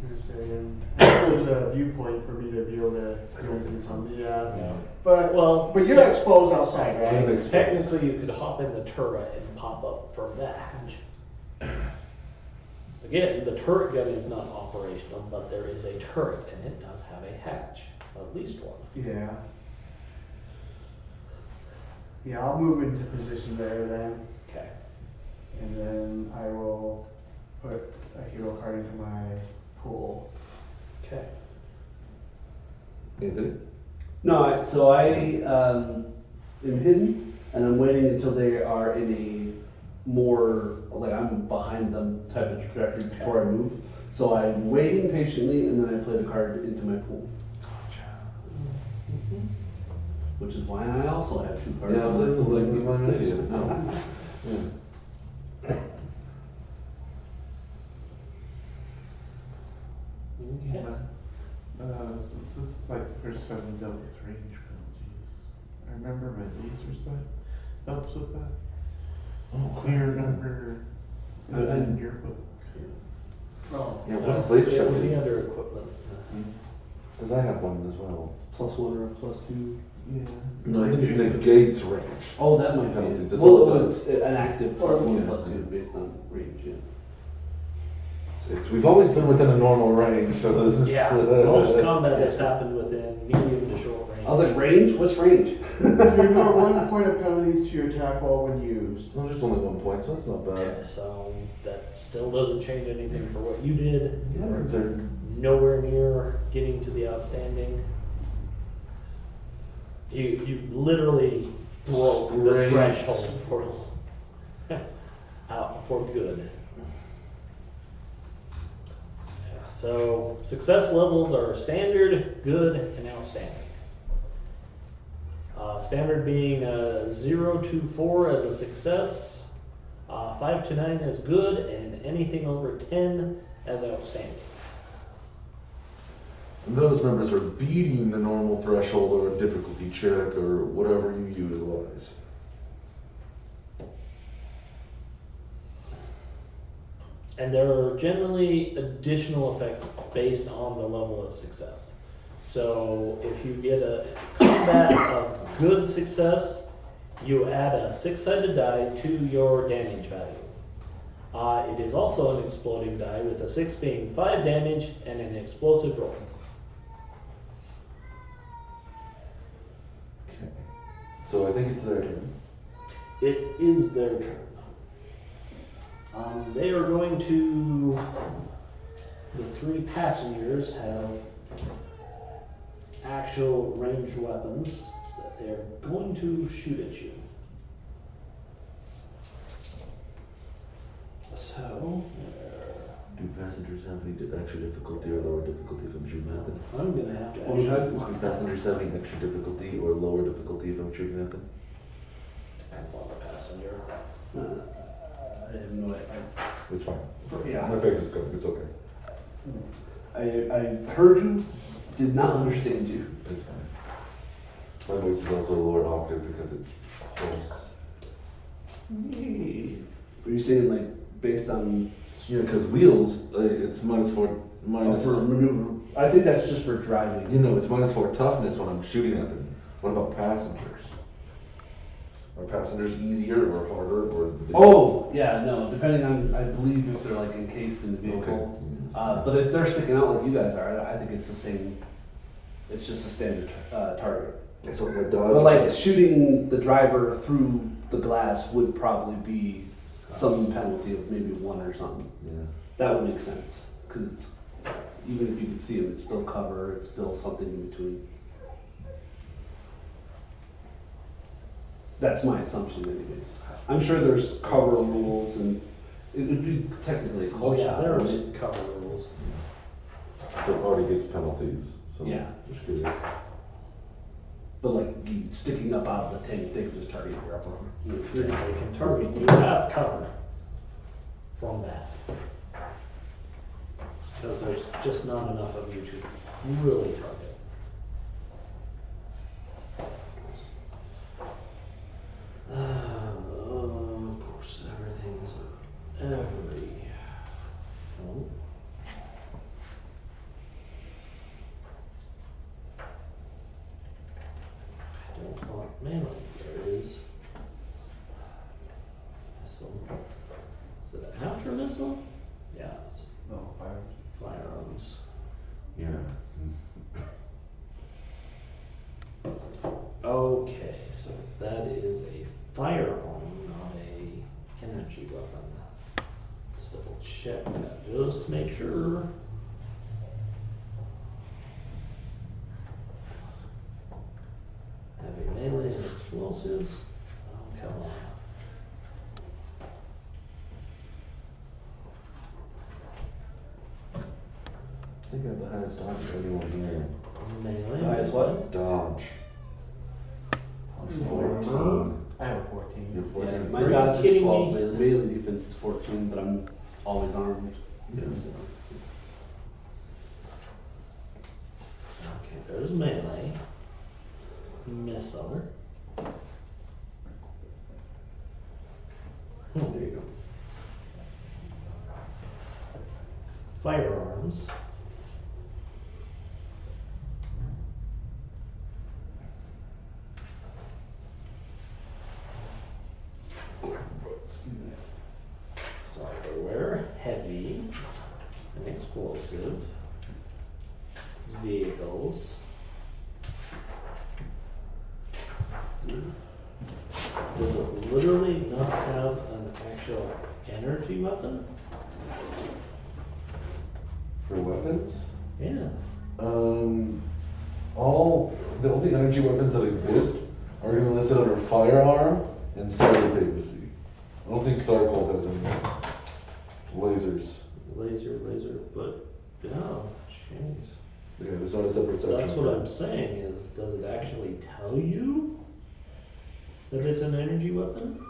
I'm just saying, there's a viewpoint for me to be able to do anything from the, but Well, you're exposed outside, right? Yeah. technically you could hop in the turret and pop up from that hatch. Again, the turret gun is not operational, but there is a turret and it does have a hatch. At least one. Yeah. Yeah, I'll move into position there then, Okay. and then I will put a hero card into my pool. Okay. Anthony? No, so I am hidden, and I'm waiting until they are in a more, like I'm behind them type of trajectory before I move. So I'm waiting patiently, and then I play the card into my pool. Which is why I also have 2 cards. Yeah, I was like, I'm an idiot. No. Yeah. Okay. Since this is like the first time we dealt with range penalties, I remember my laser sight helps with that. Oh, Do you remember? Is that in your book? Oh. Yeah, what does laser It shot would be do? under equipment. Because I have one as well. +1 or +2. Yeah. No, I think it negates range. Oh, that might be Penalties, it. that's Well, all it it's an active +1 Yeah. +2 based on range, yeah. We've always been within a normal range, so this is. Yeah, most combat has happened within medium to short range. I was like, range? What's range? You ignore 1 point of penalties to your attack roll when used. No, there's only 1 point, so that's not bad. Okay, so that still doesn't change anything for what you did. Yeah, I'm concerned. Nowhere near getting to the outstanding. You literally broke the Great. threshold for out for good. Yeah, so success levels are standard, good, and outstanding. Standard being 0 to 4 as a success, 5 to 9 as good, and anything over 10 as outstanding. And those numbers are beating the normal threshold or a difficulty check or whatever you utilize. And there are generally additional effects based on the level of success. So if you get a combat of good success, you add a 6-sided die to your damage value. It is also an exploding die with a 6 being 5 damage and an explosive roll. Okay. So I think it's their turn. It is their turn. They are going to, the 3 passengers have actual ranged weapons that they're going to shoot at you. So, Do passengers have any extra difficulty or lower difficulty if I'm shooting at them? I'm gonna have to One more actually, time? Do passengers have any extra difficulty or lower difficulty if I'm shooting at them? depends on the passenger. I have no idea. It's fine. Yeah. My face is good. It's okay. I heard you, did not understand you. It's fine. My voice is also a lower octave because it's hoarse. Were you saying like based on Yeah, because wheels, it's -4, minus. for maneuver? I think that's just for driving. You know, it's -4 toughness when I'm shooting at them. What about passengers? Are passengers easier or harder, or? do they- Oh, yeah, no, depending on, I believe if they're like encased in the Okay. vehicle. Yeah, But if they're sticking out like you guys are, I think it's the same, it's just a standard target. that's what my Dodge. But like shooting the driver through the glass would probably be some penalty of maybe 1 or something. Yeah. That would make sense, because even if you could see him, it's still cover, it's still something in between. That's my assumption anyways. I'm sure there's cover rules and it would be technically a Oh call yeah, shot, there wouldn't was it? cover rules. So it already gets penalties, so. Yeah. Just curious. But like you sticking up out of the tank, they could just target your upper arm. They can target, you have cover from that. Because there's just not enough of you to really target. Of course, everything's every. Oh. I don't want melee. There is. Missile. Is it after missile? Yeah, it's No, firearms. Yeah. Okay, so that is a firearm, not a energy weapon. Let's double check that just to make sure. Heavy melee and explosives. Oh, come on. I think I have the highest dodge of anyone here. Melee. Highest what? Dodge. Mm-hmm. 14. I have a 14. You're 14. Yeah, my Are you dodge is kidding 12, me? melee defense is 14, but I'm always armed. Yes. Okay, there's melee. Missile. Oh, there you go. Firearms. Cyberware, heavy, and explosive. Vehicles. Does it literally not have an actual energy weapon? For weapons? Yeah. All the only energy weapons that exist are going to be listed under firearm and cyber papacy. I don't think Thargold has any lasers. Laser, but, oh, jeez. Yeah, there's not a separate section. That's for what it. I'm saying is, does it actually tell you that it's an energy weapon?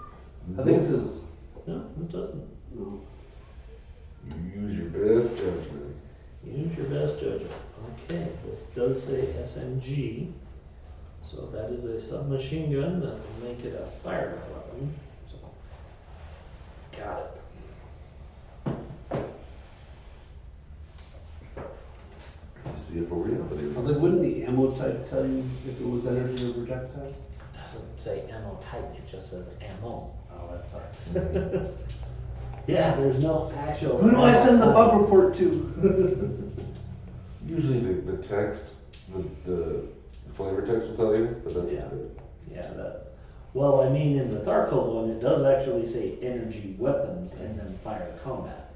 I think this is, No, it doesn't. no. You use your best judgment. Use your best judgment. Okay, this does say SMG, so that is a submachine gun that will make it a fire weapon. So, got it. Let's see if we're real, but Well, then wouldn't the ammo type tell you if it was energy or projectile? It doesn't say ammo type, it just says ammo. Oh, that sucks. Yeah, there's no actual. Who do I send the bug report to? usually the text, the flavor text will tell you, but that's Yeah. about it. Yeah, that, well, I mean, in the Tharkle one, it does actually say energy weapons and then fire combat.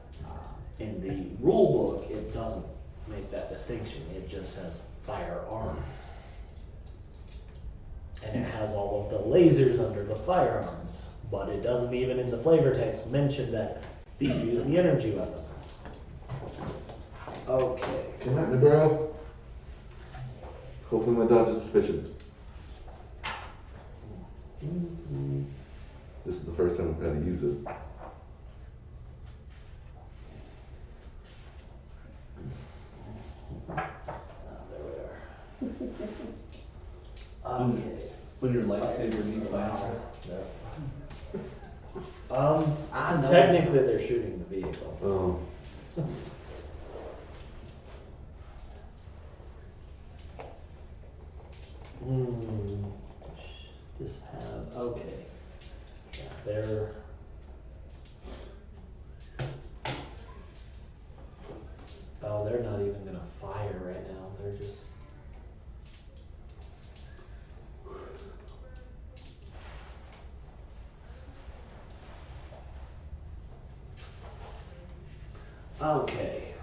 In the rule book, it doesn't make that distinction, it just says firearms. And it has all of the lasers under the firearms, but it doesn't even in the flavor text mention that these use the energy weapon. Okay. Can that me, bro? Hopefully my dodge is sufficient. This is the first time I've had to use it. There we are. Okay. When your lightsaber needs fire. Technically they're shooting the vehicle. Oh. This have, okay. They're they're not even gonna fire right now. They're just okay.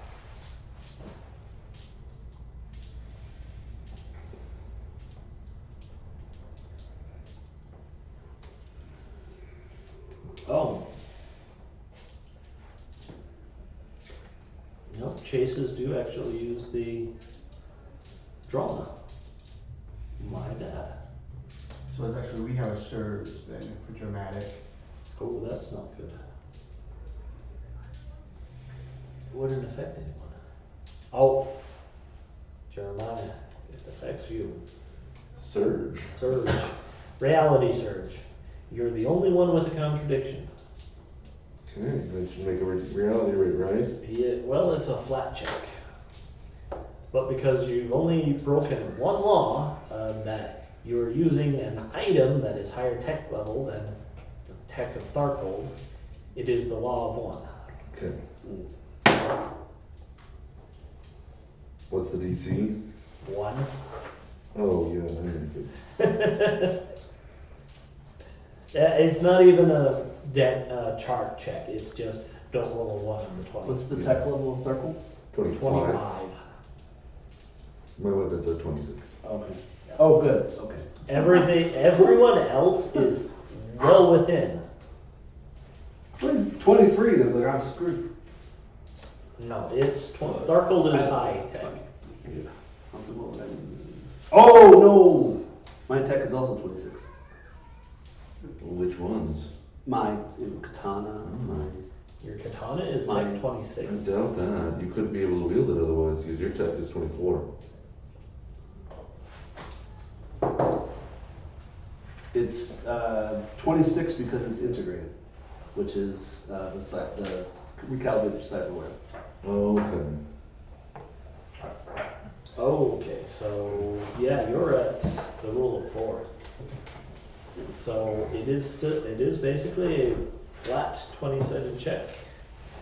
Oh. No, chases do actually use the drama. My bad. So it's actually, we have a surge then for dramatic. Oh, that's not good. It wouldn't affect anyone. Oh, Jeremiah, it affects you. Surge. Surge. Reality surge. You're the only one with a contradiction. Okay, that should make a reality rate, right? Yeah, well, it's a flat check. But because you've only broken one law, that you're using an item that is higher tech level than the tech of Tharkold, it is the law of one. Okay. What's the DC? 1. Oh, yeah, I mean, good. It's not even a chart check. It's just don't roll a 1 on the 20. What's the tech level of Tharkle? 25. 25. My weapons are 26. Okay. Oh, good. Okay. Everyone else is well within. 23, they're like, I'm screwed. No, it's 20. Darkhold is high tech. Yeah. Oh, no! My tech is also 26. Which ones? My katana, my... Your katana is My- tech I 26. doubt that. You couldn't be able to wield it otherwise, because your tech is 24. It's 26 because it's integrated, which is the recalibrated cyberware. Oh, okay. Okay, so yeah, you're at the rule of 4. So it is basically a flat 20-sided check.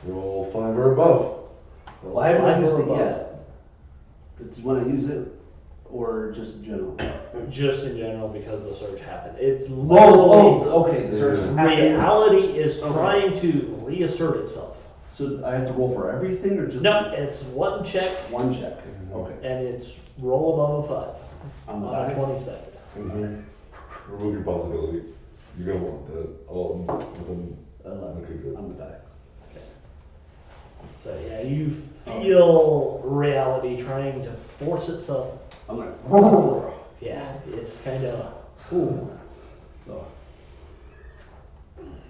Roll 5 or above. Well, I haven't Five or used it above. yet. It's when I use it, or just in general. Just in general, because the surge happened. It's Oh, literally okay. The surge happened. reality is Okay. trying to reassert itself. So I have to roll for everything, or just No, it's one check, one check? Okay. and it's roll above a 5 On the on a die? 20-sided. Mm-hmm. Remove your possibility. You're gonna want that all within. 11 Okay, good. on the die. So yeah, you feel reality trying to force itself. I'm like, Yeah, it's kind of. Ooh. oh.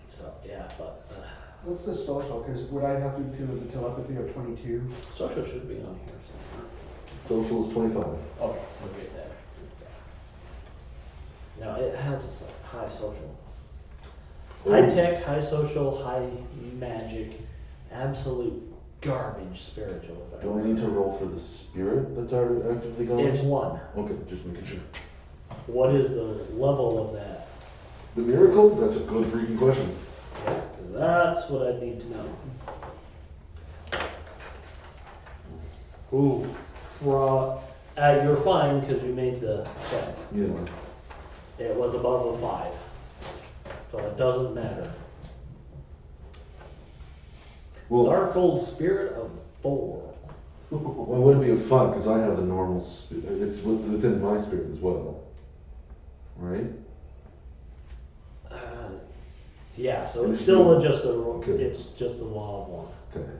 So yeah, but What's the social? Because would I have to do the telepathy of 22? social should be on here somewhere. Social is 25. Okay, we'll get there. Now it has a high social, high tech, high social, high magic, absolute garbage spiritual effect. Do I need to roll for the spirit that's already actively going? It's 1. Okay, just making sure. What is the level of that? The miracle? That's a good freaking question. Yeah, 'cause that's what I need to know. Ooh, you're fine because you made the check. Yeah. It was above a 5, so it doesn't matter. Well, Dark old spirit of 4. well, it wouldn't be a fun because I have the normal spirit. It's within my spirit as well. Right? Yeah, so And it's it's still still- just a. Okay. It's just the law of 1. Okay.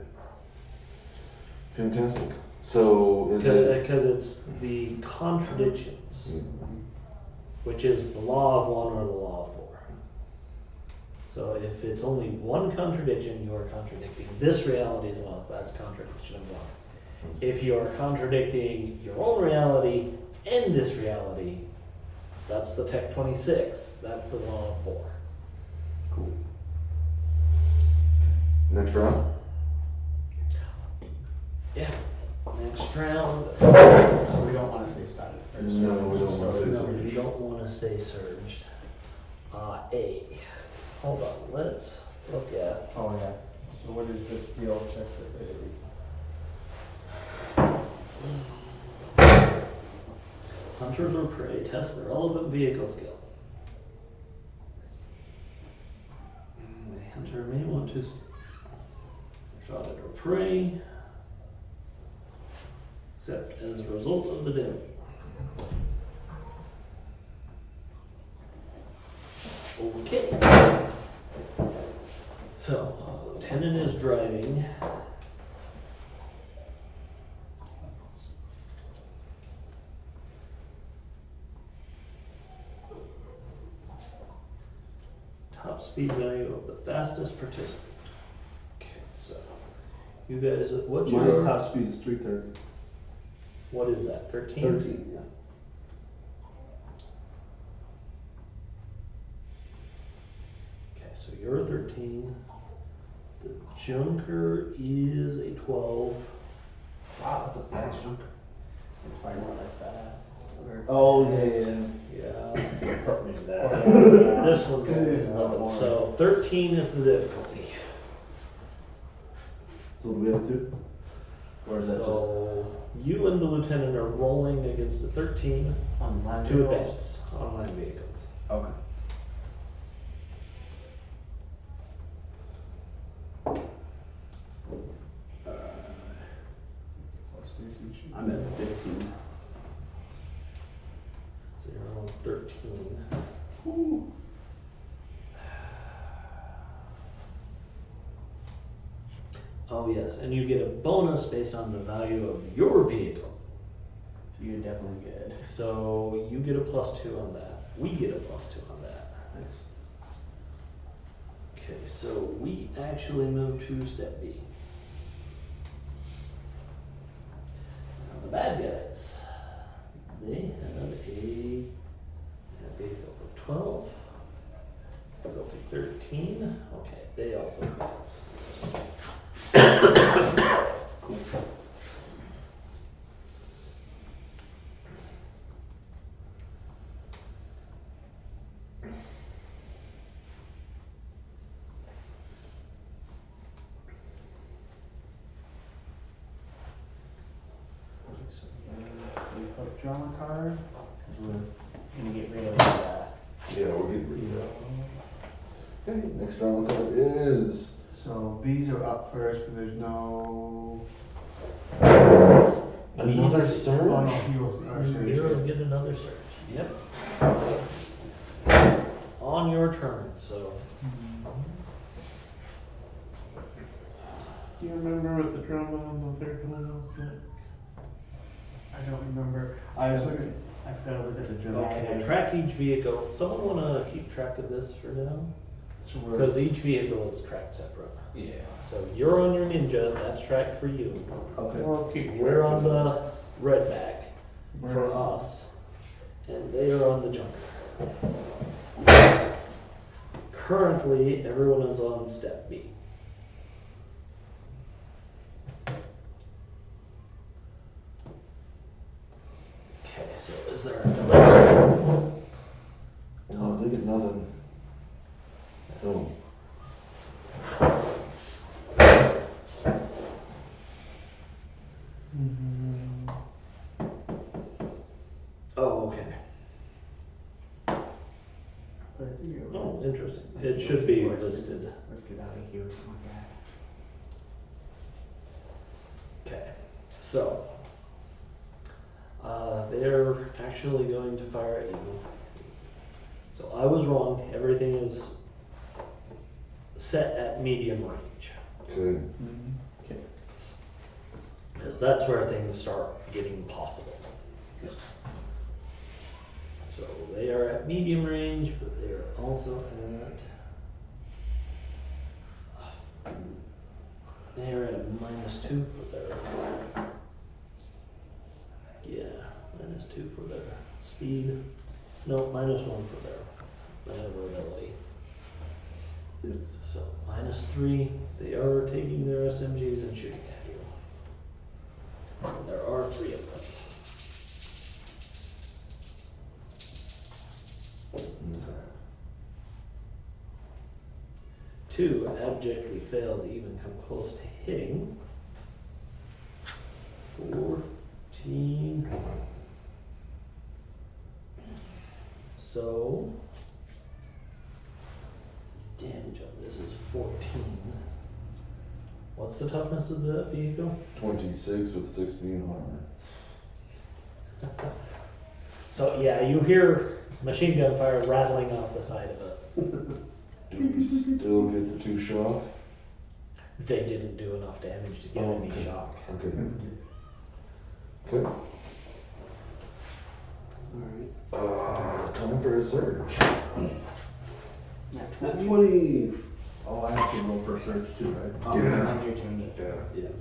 Fantastic. So, is it. Because it's the contradictions, Mm. which is the law of 1 or the law of 4. So if it's only one contradiction, you are contradicting this reality's laws. That's contradiction of 1. If you are contradicting your own reality and this reality, that's the Tech 26. That's the law of 4. Cool. Next round? Yeah. Next round. So we don't want to stay started. No, we don't want to stay No, surged. you don't want to stay surged. A. hold on, let's look at, Oh, yeah. So what is this deal check for the hunters or prey, test the relevant vehicle skill. The hunter may want to shot at or prey, except as a result of the damage. Okay. So, Lieutenant is driving. Top speed value of the fastest participant. Okay, so you guys, what's My your top speed is 330. what is that? 13? 13, yeah. Okay, so you're a 13. The Junker is a 12. Wow, that's a fast jump. It's probably not like that. Oh, yeah. Yeah. Maybe that. This one's It only is 11. more. So 13 is the difficulty. So do we have two? Or is that just? So you and the lieutenant are rolling against a 13 On land to vehicles? advance on land vehicles. Okay. I'm at 15. 0, 13. Ooh. Oh yes, and you get a bonus based on the value of your vehicle. So you're definitely good. So you get a +2 on that. We get a +2 on that. Nice. Okay, so we actually move to step B. Now the bad guys, they have vehicles of 12, difficulty 13. Okay, they also advance. Cool. So we put drama card, because we're gonna get rid of that. Yeah, we're getting rid of that. Okay, next round card is. So Bs are up first, but there's no. Another Oh surge? no, heroes are Heroes surge. get another surge. Yep. On your turn, so. Do you remember what the drama on the third one was like? I don't remember. I was looking. I forgot to look at the journal. Okay, track each vehicle. Someone wanna keep track of this for now? So we're. Because each vehicle is tracked separate. Yeah. So you're on your ninja, that's tracked for you. Okay. I'll keep We're track on of the this. redback We're for on- us, and they are on the junker. Currently, everyone is on step B. Okay, so is there another? No, I think it's nothing. Oh. Oh, okay. But I think you're Oh, right. interesting. It should be listed. Let's get out of here with some of that. Okay, so they're actually going to fire at you. So I was wrong. Everything is set at medium range, Okay. because that's where things start getting possible. So they are at medium range, but they are also at. They are at -2 for their. Yeah, -2 for their speed. No, -1 for their maneuverability. So -3, they are taking their SMGs and shooting at you. And there are 3 of them. 2 abjectly failed to even come close to hitting. 14. So, damage on this is 14. What's the toughness of the vehicle? 26 with 16 armor. So yeah, you hear machine gun fire rattling off the side of it. Do we still get the 2 shock? They didn't do enough damage to get any Okay. shock. Okay. Okay. Alright. Time for a surge. At 20. Oh, I have to roll for a search too, right? Yeah. On your turn. Yeah.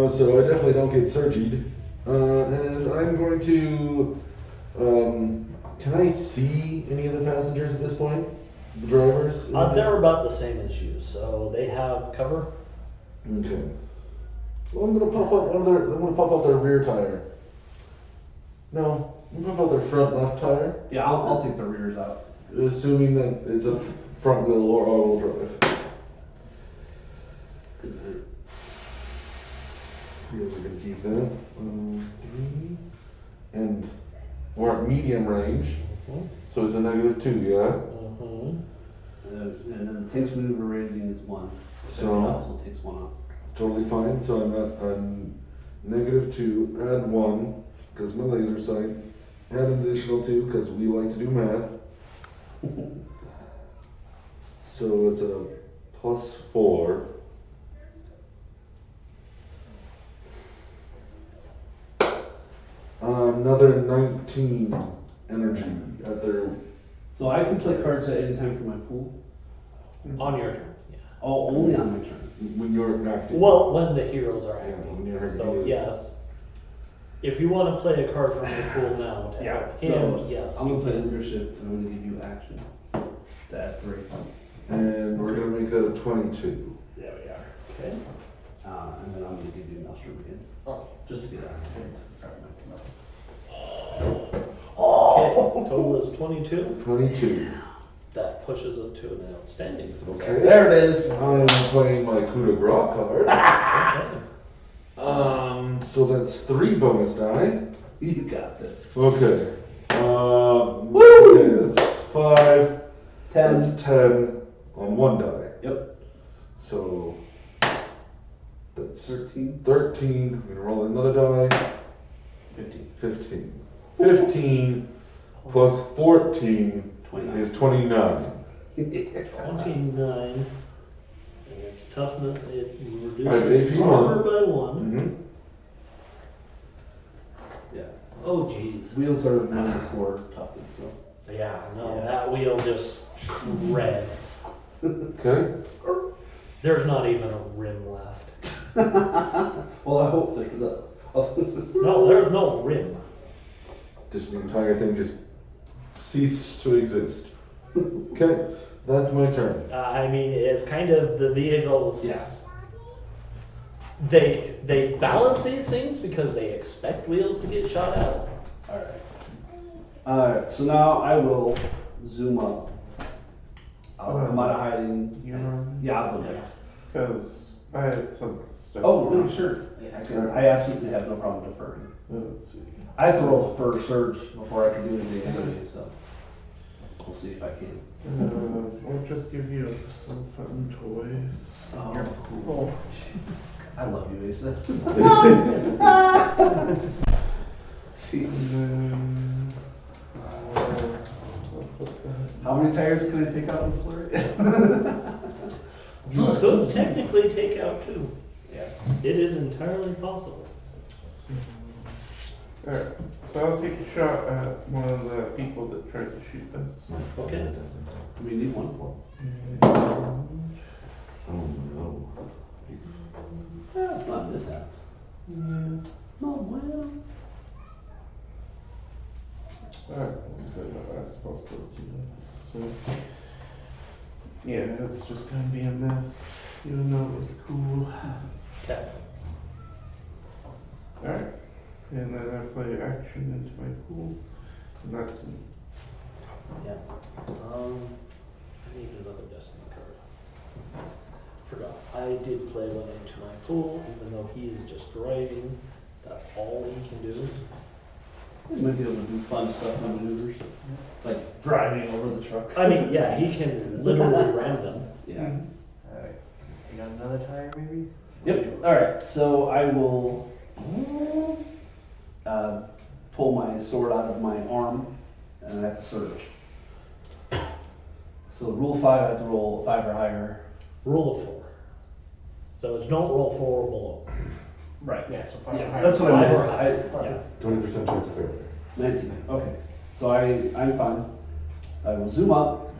So I definitely don't get surgied. And I'm going to. Can I see any of the passengers at this point? The drivers? They're about the same as you, so they have cover. Okay. Well, I'm gonna pop up one of their. I'm gonna pop up their rear tire. No, I'm gonna pop up their front left tire, Yeah, I'll take the rears out. assuming that it's a front wheel or all-wheel drive. We're gonna keep that. 3. And we're at medium range, Mhm. so it's a -2, yeah? Mhm. And then the tank's maneuver rating is 1. So- So it also takes 1 off. Totally fine, so I'm at -2, add 1, because my laser sight, add an additional 2, because we like to do math. So it's a +4. Another 19 energy at their. So I can play cards at any time for my pool? On your turn. Yeah. Oh, only on my turn. When you're active. Well, when the heroes are Yeah, active. when you're So heroes. yes. If you want to play a card from your pool now to Yeah, help so him, yes. I'm you gonna play can. leadership and I'm gonna give you action to add 3. And we're gonna make a 22. There we are. Okay. And then I'm gonna give you Maelstrom again. Oh. Just to get out. Okay. Total is 22. 22. That pushes it to an outstanding success. Okay. There it is. I'm playing my coup de grace card. Okay. So that's 3 bonus die. You got this. Okay. Okay, that's 5. 10. That's 10 on 1 die. Yep. So that's 13. 13. I'm gonna roll another die. 15. 15. 15 plus 14 29. is 29. 29. And it's toughness. It I have reduces AP armor by 1. Mm-hmm. Yeah. Oh, jeez. Wheels are -4 toughness, so. Yeah, no, Yeah. that wheel just shreds. Okay. There's not even a rim left. Well, I hope there's a. No, there's no rim. Just the entire thing just ceased to exist. Okay, that's my turn. I mean, it's kind of the vehicles. Yeah. They balance these things because they expect wheels to get shot out. Alright, so now I will zoom up. I'll come out of hiding. You know, Yeah, I'll go next. because I had some stuff. Oh, no, sure. I absolutely have no problem deferring. Let's see. I have to roll for surge before I can do anything anyway, so we'll see if I can. We'll just give you some fun toys. Oh, cool. I love you, Asa. Jesus. And then, I'll put that. How many tires can I take out in flurry? You could technically take out 2. Yeah. It is entirely possible. Alright, so I'll take a shot at one of the people that tried to shoot us. Okay. We need one more. And, Oh no. It's not this half. yeah. Oh, well. Alright, let's go to the last possibility then. So, yeah, it's just gonna be a mess, even though it was cool. Okay. Alright, and then I play action into my pool, and that's me. Yeah. I need another destiny card. Forgot. I did play one into my pool, even though he is just driving. That's all he can do. You might be able to do fun stuff on maneuvers, like driving over the truck. I mean, yeah, he can literally ram them. Yeah. Alright. You got another tire maybe? Yep. All right. So I will pull my sword out of my arm, and I have to search. So rule 5, I have to roll 5 or higher. Rule of 4. So it's don't roll 4 or below. Right. Yeah, so 5 Yeah, higher. that's what I 5 or meant. higher. Yeah. 20% chance of failure. 19. Okay. So I'm fine. I will zoom up.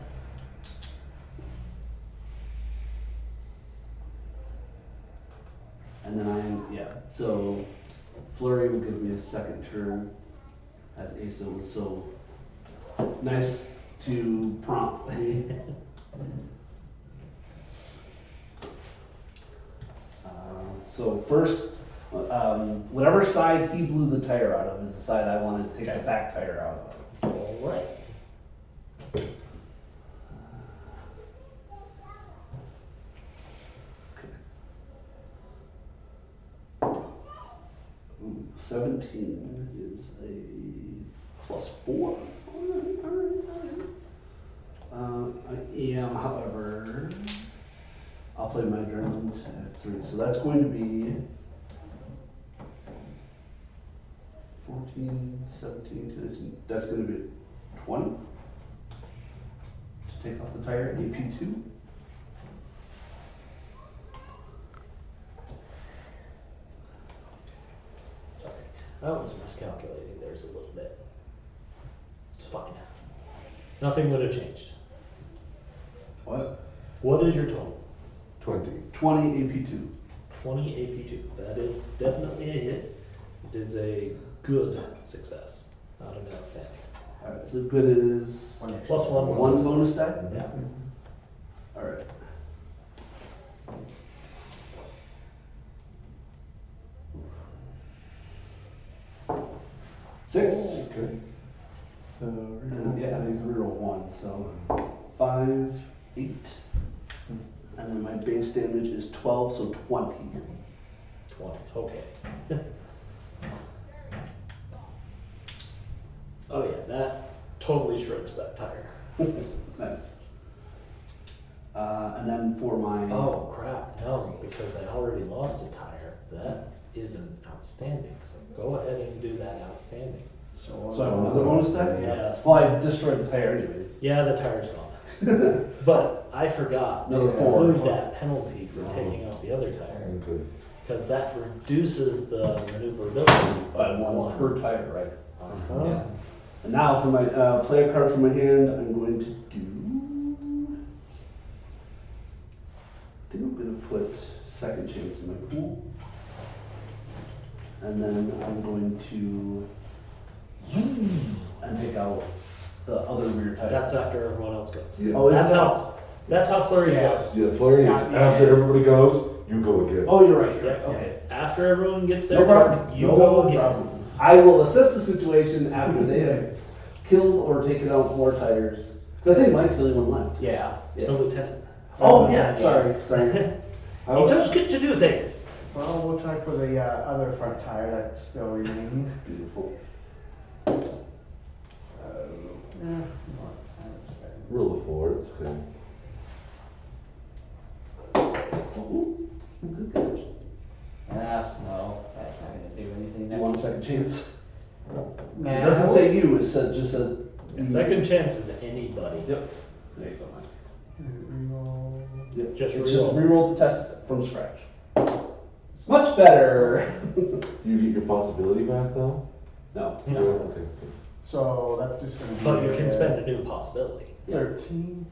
And then so Flurry will give me a second turn, as Asa was so nice to prompt me. So first, whatever side he blew the tire out of is the side I want to take the back tire out of. All right. Ooh, 17 is a +4. I am, however, I'll play my adrenaline at 3. So that's going to be 14, 17, 19. That's going to be 20 to take off the tire, AP2. Sorry. I was miscalculating theirs a little bit. It's fine. Nothing would have changed. What? What is your total? 20. 20 AP2. 20 AP2. That is definitely a hit. It is a good success, not an outstanding. All right, so good is Plus one. one bonus die? Yeah. All right. Six. Okay. And yeah, I think it's reroll 1, so 5, 8. And then my base damage is 12, so 20. 20. Okay. Oh yeah, that totally shrinks that tire. Nice. And then for my Oh crap, no, because I already lost a tire. That isn't outstanding. So go ahead and do that outstanding. so I have another bonus die? Yes. Well, I destroyed the tire anyways. Yeah, the tire's gone. But I forgot to Another 4. include that penalty for taking out the other tire. Okay. Because that reduces the maneuverability By 1 per tire, right? Uh-huh. Yeah. And now for my play a card from my hand, I'm going to do. I think I'm going to put second chance in my pool. And then I'm going to zoom and take out the other rear tire. That's after everyone else goes. Yeah. Oh, is That's that? that's how flurry goes. Yeah, flurry is Yeah. after everybody goes, you go again. Oh, you're right. Yeah, Okay. After everyone gets No their problem. turn, you No go again. problem. I will assess the situation after they have killed or taken out more tires. 'Cause I think mine's the only one left. Yeah. Yeah. The lieutenant. Oh yeah. Sorry. He does get to do things. Well, we'll try for the other front tire that still remains. Beautiful. Yeah. Rule of 4, it's okay. Ooh, good catch. No, that's not gonna do anything. You want a second chance? Nah, It doesn't say you. It just says. Second chance is anybody. Yep. There you go. Reroll. Yep. Just It's reroll. reroll the test from scratch. Much better. Do you get your possibility back though? No. Yeah, No. okay. So that's just gonna be. But you can spend a new possibility. 13.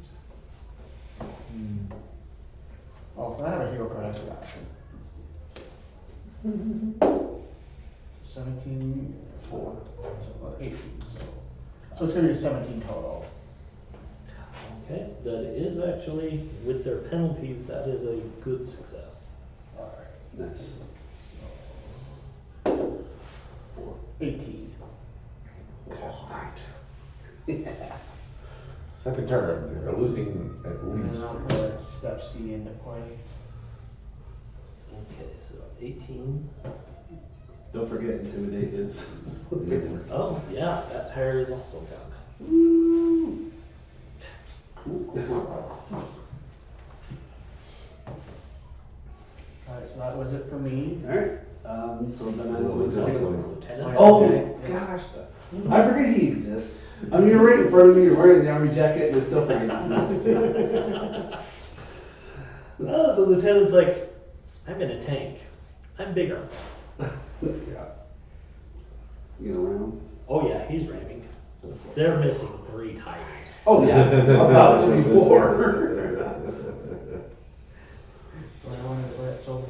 Oh, I have a hero card, I forgot. 17, 4, so 18, so it's gonna be 17 total. Okay, that is actually, with their penalties, that is a good success. Alright, Nice. 18. Yeah. Second turn, you're losing at And least. then I'll put step C into play. Okay, so 18. Don't forget, intimidate is. Oh, yeah, that tire is also gone. Alright, so that was it for me. Alright, so then I will. Lieutenant's going. Lieutenant. Oh, Okay. gosh. I forget he exists. I mean, you're right in front of me, you're wearing the army jacket, and I still forget he exists. Oh, the lieutenant's like, I'm in a tank. I'm bigger. Yeah. You know, around. Oh yeah, he's ramming. They're missing 3 tires. Oh, yeah, about 3, 4. So I wanted to put it so.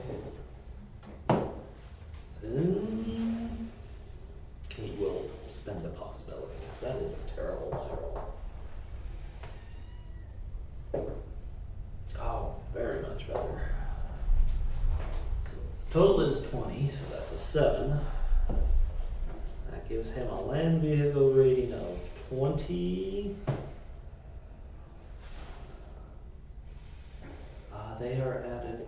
He will spend a possibility. That is a terrible die roll. Oh, very much better. So total is 20, so that's a 7. That gives him a land vehicle rating of 20. They are at an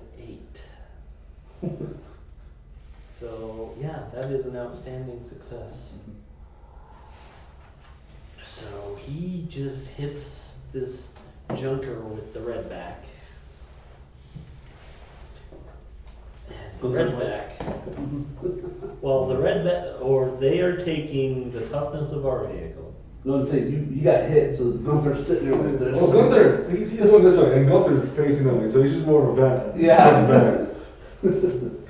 8. So, yeah, that is an outstanding success. So he just hits this junker with the redback. And the redback. Well, the redback, or they are taking the toughness of our vehicle. No, I'm saying, you got hit, so Gunther's sitting there with this. Well, Gunther, he's going this way, and Gunther's facing that way, so he's just more of a bat. Yeah.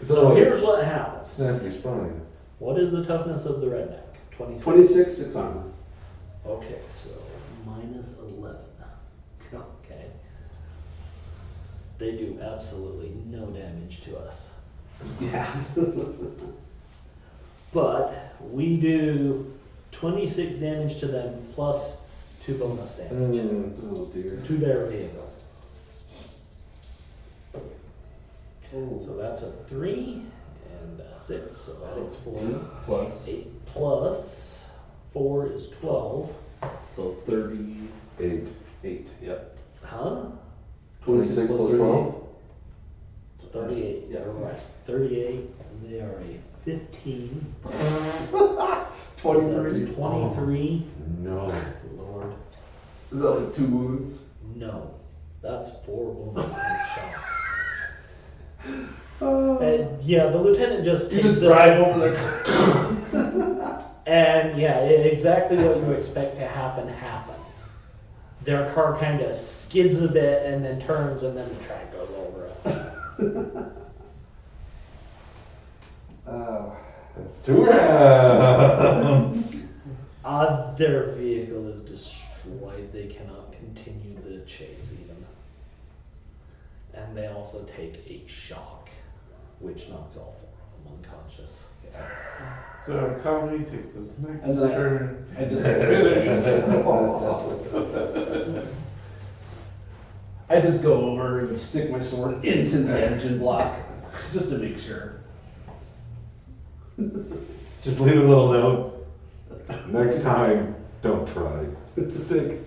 So here's what happens. Snap your spine. What is the toughness of the redback? 26. 26, 6 armor. Okay, so minus 11. Okay. They do absolutely no damage to us. Yeah. But we do 26 damage to them plus 2 bonus damage Oh, dear. to their vehicle. So that's a 3 and a 6, so that explodes. Plus. 8 plus 4 is 12. So 38. 8. Yep. Huh? 26 plus 12? 38. Yeah. You're right. 38. And they are a 15. 23. That's 23. No. Lord. Is that like 2 wounds? No. That's 4 wounds and shot. Oh. And yeah, the lieutenant just You takes just this. drive over there. And yeah, exactly what you expect to happen happens. Their car kind of skids a bit and then turns, and then the track goes over it. That's 2 rounds. Their vehicle is destroyed. They cannot continue the chase even. And they also take a shock, which knocks all 4 of them unconscious. So our comedy takes his next And then turn. I just finish. I just go over and stick my sword into the engine block, just to make sure. Just leave a little note. Next time, don't try. Stick.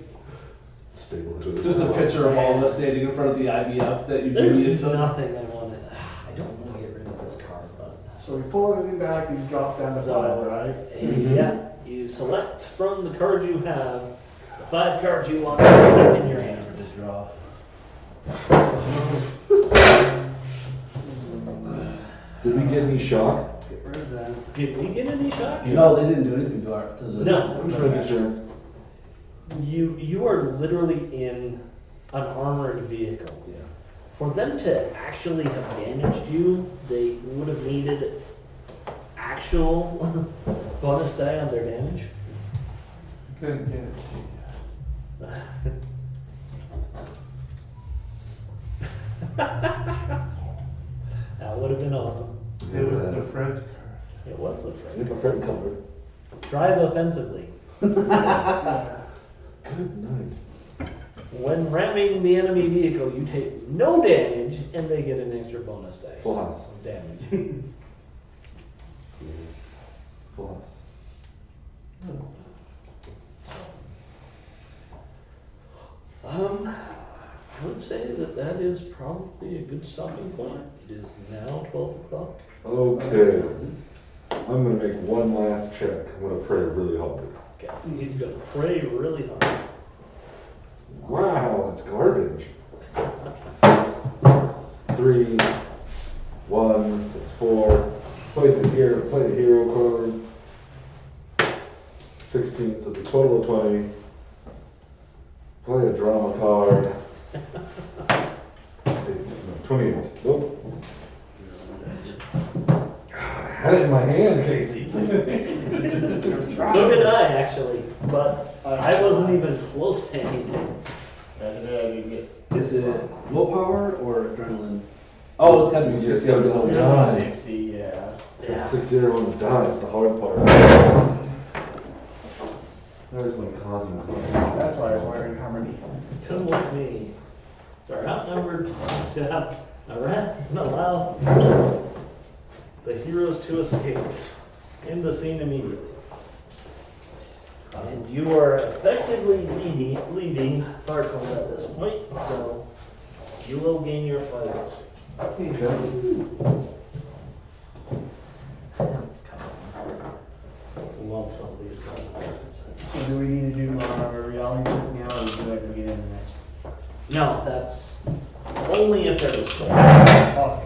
Stable to the Just a picture of all of us standing in front of the IBF that you do There's into. nothing I want to. I don't want to get rid of this car, but. So we pull everything back and drop down to 5, right? Yeah, you select from the cards you have the 5 cards you want to keep in your hand. Just draw. Did we get any shock? Get rid of that. Did we get any shock? No, they didn't do anything to our. To the, No. I'm just making sure. You are literally in an armored vehicle. Yeah. For them to actually have damaged you, they would have needed actual bonus die on their damage. Couldn't get it to you. That would have been awesome. It was the Fred card. It was the Make friend. a friend cover. Drive offensively. Good night. When ramming the enemy vehicle, you take no damage, and they get an extra bonus dice. Full house. of damage. Full house. I would say that is probably a good stopping point. It is now 12 o'clock. Okay. I'm gonna make one last check. I'm gonna pray really hard. Okay. He's gonna pray really hard. Wow, that's garbage. 3, 1, that's 4. Place a hero, play a hero card. 16, so the total of 20. Play a drama card. 28. Nope. I had it in my hand, Casey. So did I, actually, but I wasn't even close to anything. Is it willpower or adrenaline? Oh, it's gotta be 60. It's gotta be on the die. 60, yeah. Yeah. 6-0 on the die, it's the hard part. There's my cosmic card. That's why I was wondering how many. Come with me. They're outnumbered to have allow the heroes to escape. End the scene immediately. And you are effectively leading Barcode at this point, so you will gain your fight. Love some of these cards. So do we need to do our reality check now, or do that at the beginning of the next? No, that's only if there is storm. Oh,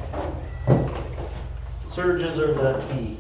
Surges are the key.